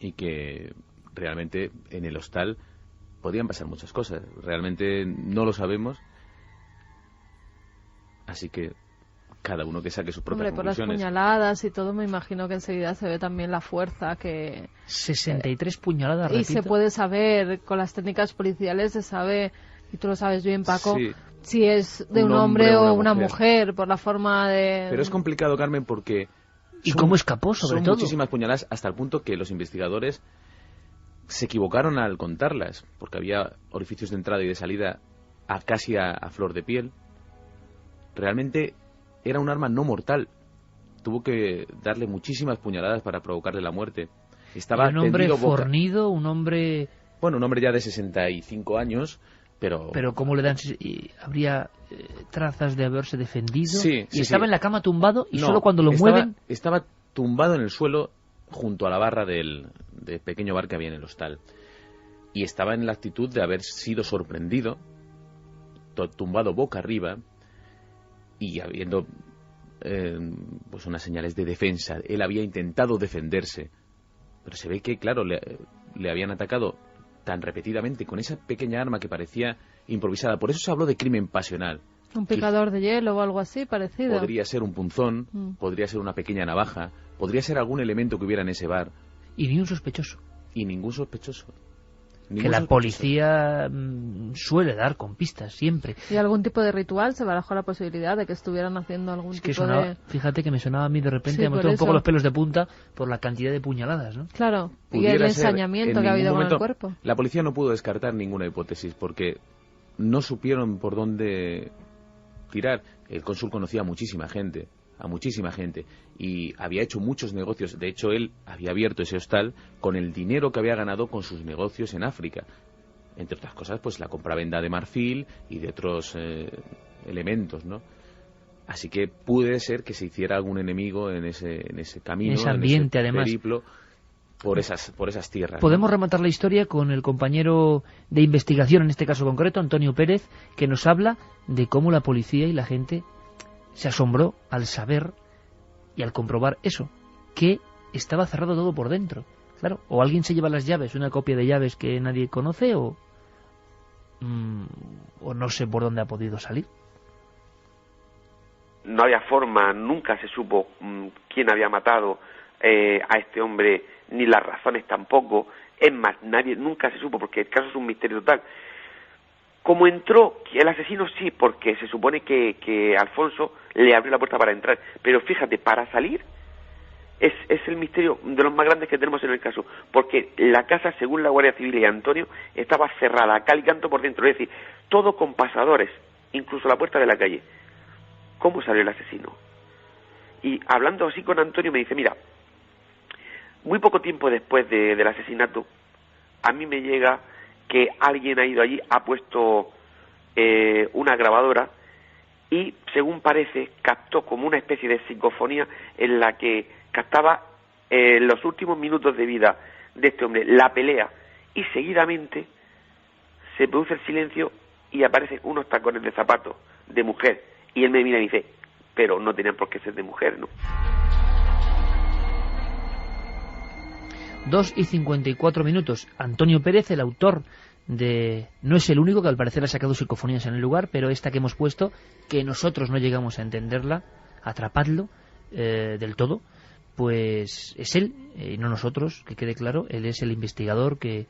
y que realmente en el hostal podían pasar muchas cosas. Realmente no lo sabemos. Así que cada uno que saque sus propias conclusiones. Por las puñaladas y todo, me imagino que enseguida se ve también la fuerza que... 63 puñaladas, repito. Y se puede saber, con las técnicas policiales se sabe, y tú lo sabes bien, Paco, sí, si es de un hombre o una mujer, por la forma de... Pero es complicado, Carmen, porque... ¿Y cómo escapó, sobre todo? Son muchísimas puñaladas, hasta el punto que los investigadores se equivocaron al contarlas, porque había orificios de entrada y de salida casi a flor de piel. Realmente era un arma no mortal. Tuvo que darle muchísimas puñaladas para provocarle la muerte. Estaba un hombre fornido, un hombre... Bueno, un hombre ya de 65 años, pero... Pero ¿cómo le dan? ¿Habría trazas de haberse defendido? Sí, y estaba en la cama tumbado y no, solo cuando lo mueven... Estaba tumbado en el suelo junto a la barra del pequeño bar que había en el hostal. Y estaba en la actitud de haber sido sorprendido, tumbado boca arriba, y habiendo pues unas señales de defensa. Él había intentado defenderse, pero se ve que, claro, le habían atacado tan repetidamente con esa pequeña arma que parecía improvisada. Por eso se habló de crimen pasional. Un picador de hielo o algo así parecido. Podría ser un punzón, podría ser una pequeña navaja, podría ser algún elemento que hubiera en ese bar. Y ni un sospechoso. Y ningún sospechoso. Que la policía suele dar con pistas siempre. ¿Y algún tipo de ritual? ¿Se barajó la posibilidad de que estuvieran haciendo algún tipo de...? Fíjate que me sonaba a mí de repente, me metí un poco los pelos de punta por la cantidad de puñaladas, ¿no? Claro, y el ensañamiento que ha habido con el cuerpo. La policía no pudo descartar ninguna hipótesis porque no supieron por dónde tirar. El cónsul conocía a muchísima gente, y había hecho muchos negocios. De hecho, él había abierto ese hostal con el dinero que había ganado con sus negocios en África, entre otras cosas, pues la compraventa de marfil y de otros elementos, ¿no? Así que puede ser que se hiciera algún enemigo en ese camino, en ese ambiente, en ese además, periplo por esas tierras. Podemos rematar la historia con el compañero de investigación, en este caso concreto, Antonio Pérez, que nos habla de cómo la policía y la gente se asombró al saber y al comprobar eso, que estaba cerrado todo por dentro. Claro, o alguien se lleva las llaves, una copia de llaves que nadie conoce, o no sé por dónde ha podido salir. No había forma, nunca se supo quién había matado a este hombre, ni las razones tampoco. Es más, nunca se supo, porque el caso es un misterio total. ¿Cómo entró? El asesino sí, porque se supone que Alfonso le abrió la puerta para entrar. Pero fíjate, para salir es el misterio de los más grandes que tenemos en el caso. Porque la casa, según la Guardia Civil y Antonio, estaba cerrada a cal y canto por dentro. Es decir, todo con pasadores, incluso la puerta de la calle. ¿Cómo salió el asesino? Y hablando así con Antonio me dice, mira, muy poco tiempo después del asesinato, a mí me llega que alguien ha ido allí, ha puesto una grabadora y, según parece, captó como una especie de psicofonía en la que captaba los últimos minutos de vida de este hombre, la pelea, y seguidamente se produce el silencio y aparecen unos tacones de zapato de mujer, y él me mira y dice, pero no tenían por qué ser de mujer, ¿no? 2:54. Antonio Pérez, el autor de... No es el único que al parecer ha sacado psicofonías en el lugar, pero esta que hemos puesto, que nosotros no llegamos a entenderla, atrapadlo del todo, pues es él, y no nosotros, que quede claro. Él es el investigador que,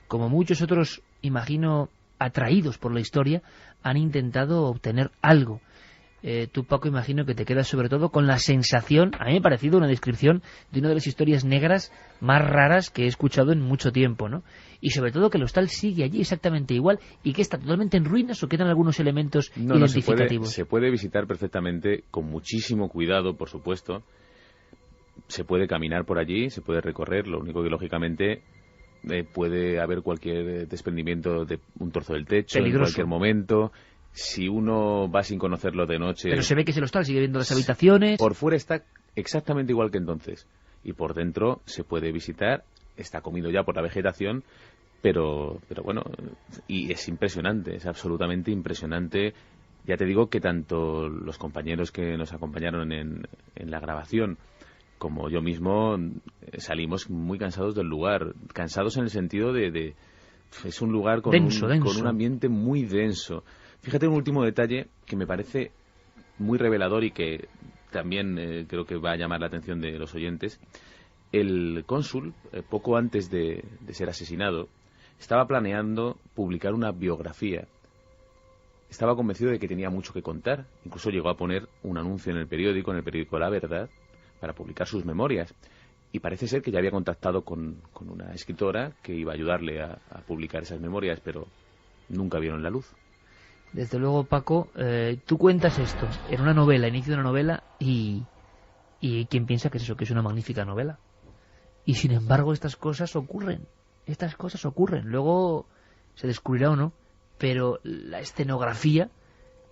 como muchos otros, imagino, atraídos por la historia, han intentado obtener algo. tú, Paco, imagino que te quedas sobre todo con la sensación, a mí me ha parecido una descripción de una de las historias negras más raras que he escuchado en mucho tiempo, ¿no? Y sobre todo que el hostal sigue allí exactamente igual y que está totalmente en ruinas o quedan algunos elementos identificativos. Se puede visitar perfectamente con muchísimo cuidado, por supuesto. Se puede caminar por allí, se puede recorrer, lo único que lógicamente puede haber cualquier desprendimiento de un trozo del techo en cualquier momento. Si uno va sin conocerlo de noche... Pero se ve que es el hostal, sigue viendo las habitaciones... Por fuera está exactamente igual que entonces. Y por dentro se puede visitar, está comido ya por la vegetación, pero bueno, y es impresionante, es absolutamente impresionante. Ya te digo que tanto los compañeros que nos acompañaron en la grabación como yo mismo salimos muy cansados del lugar. Cansados en el sentido de es un lugar con un ambiente muy denso. Fíjate un último detalle que me parece muy revelador y que también creo que va a llamar la atención de los oyentes. El cónsul, poco antes de ser asesinado, estaba planeando publicar una biografía. Estaba convencido de que tenía mucho que contar. Incluso llegó a poner un anuncio en el periódico La Verdad, para publicar sus memorias. Y parece ser que ya había contactado con una escritora que iba a ayudarle a publicar esas memorias, pero nunca vieron la luz. Desde luego, Paco, tú cuentas esto en una novela, inicio de una novela, y ¿quién piensa que es eso, que es una magnífica novela? Y sin embargo estas cosas ocurren. Luego se descubrirá o no, pero la escenografía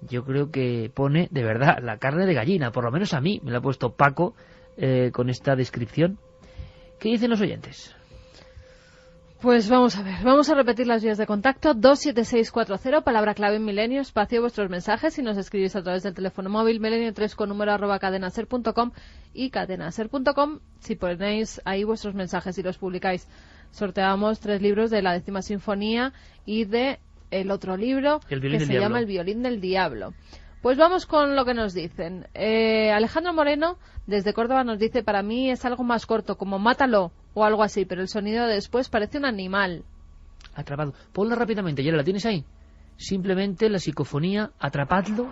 yo creo que pone, de verdad, la carne de gallina. Por lo menos a mí me la ha puesto Paco con esta descripción. ¿Qué dicen los oyentes? Pues vamos a ver, vamos a repetir las vías de contacto. 27640, palabra clave en Milenio, espacio vuestros mensajes, y nos escribís a través del teléfono móvil milenio3 con número @cadenaser.com y cadenaser.com. Si ponéis ahí vuestros mensajes y los publicáis, sorteamos 3 libros de la 10ª Sinfonía y de el otro libro que se llama El violín del diablo. Pues vamos con lo que nos dicen. Alejandro Moreno desde Córdoba nos dice: para mí es algo más corto, como mátalo o algo así, pero el sonido de después parece un animal. Atrapado. Ponla rápidamente, ¿ya la tienes ahí? Simplemente la psicofonía, atrapadlo.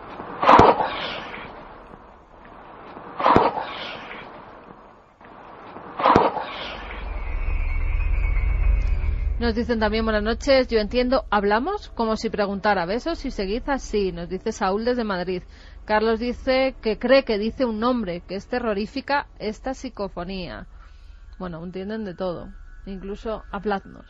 Nos dicen también: buenas noches, yo entiendo, hablamos como si preguntara, besos y seguid así, nos dice Saúl desde Madrid. Carlos dice que cree que dice un nombre, que es terrorífica esta psicofonía. Bueno, entienden de todo, incluso habladnos.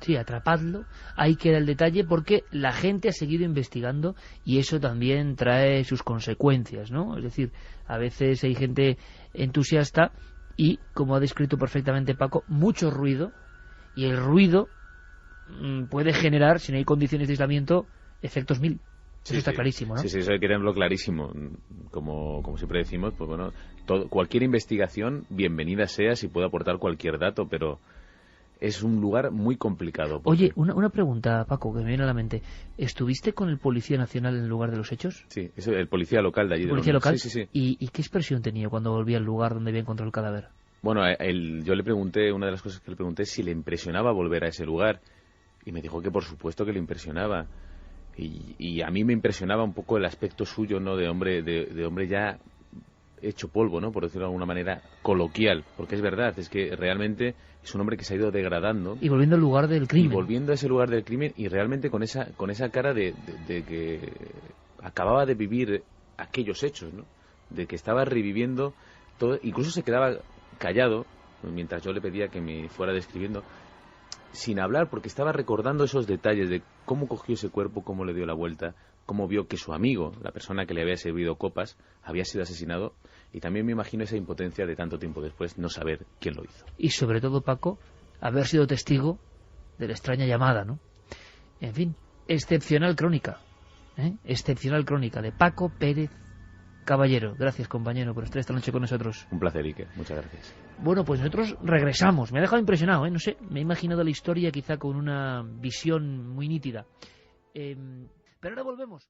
Sí, atrapadlo, ahí queda el detalle, porque la gente ha seguido investigando y eso también trae sus consecuencias, ¿no? Es decir, a veces hay gente entusiasta y, como ha descrito perfectamente Paco, mucho ruido. Y el ruido puede generar, si no hay condiciones de aislamiento, efectos 1000. Eso está clarísimo, ¿no? Sí, eso hay que tenerlo clarísimo. Como siempre decimos, pues bueno, cualquier investigación, bienvenida sea si puede aportar cualquier dato, pero es un lugar muy complicado. Oye, una pregunta, Paco, que me viene a la mente. ¿Estuviste con el Policía Nacional en el lugar de los hechos? Sí, es el policía local de allí. ¿El policía local? Sí. ¿Y qué expresión tenía cuando volvía al lugar donde había encontrado el cadáver? Bueno, yo le pregunté, una de las cosas que le pregunté, si le impresionaba volver a ese lugar. Y me dijo que por supuesto que le impresionaba. Y a mí me impresionaba un poco el aspecto suyo, ¿no? De hombre ya hecho polvo, ¿no? Por decirlo de alguna manera coloquial. Porque es verdad, es que realmente es un hombre que se ha ido degradando. Y volviendo al lugar del crimen. Y volviendo a ese lugar del crimen, y realmente con esa cara de que acababa de vivir aquellos hechos, ¿no? De que estaba reviviendo todo. Incluso se quedaba callado mientras yo le pedía que me fuera describiendo, sin hablar, porque estaba recordando esos detalles de cómo cogió ese cuerpo, cómo le dio la vuelta, cómo vio que su amigo, la persona que le había servido copas, había sido asesinado, y también me imagino esa impotencia de tanto tiempo después no saber quién lo hizo. Y sobre todo, Paco, haber sido testigo de la extraña llamada, ¿no? En fin, excepcional crónica, excepcional crónica de Paco Pérez Caballero. Gracias, compañero, por estar esta noche con nosotros. Un placer, Iker. Muchas gracias. Bueno, pues nosotros regresamos. Me ha dejado impresionado, no sé. Me he imaginado la historia quizá con una visión muy nítida. Pero ahora volvemos.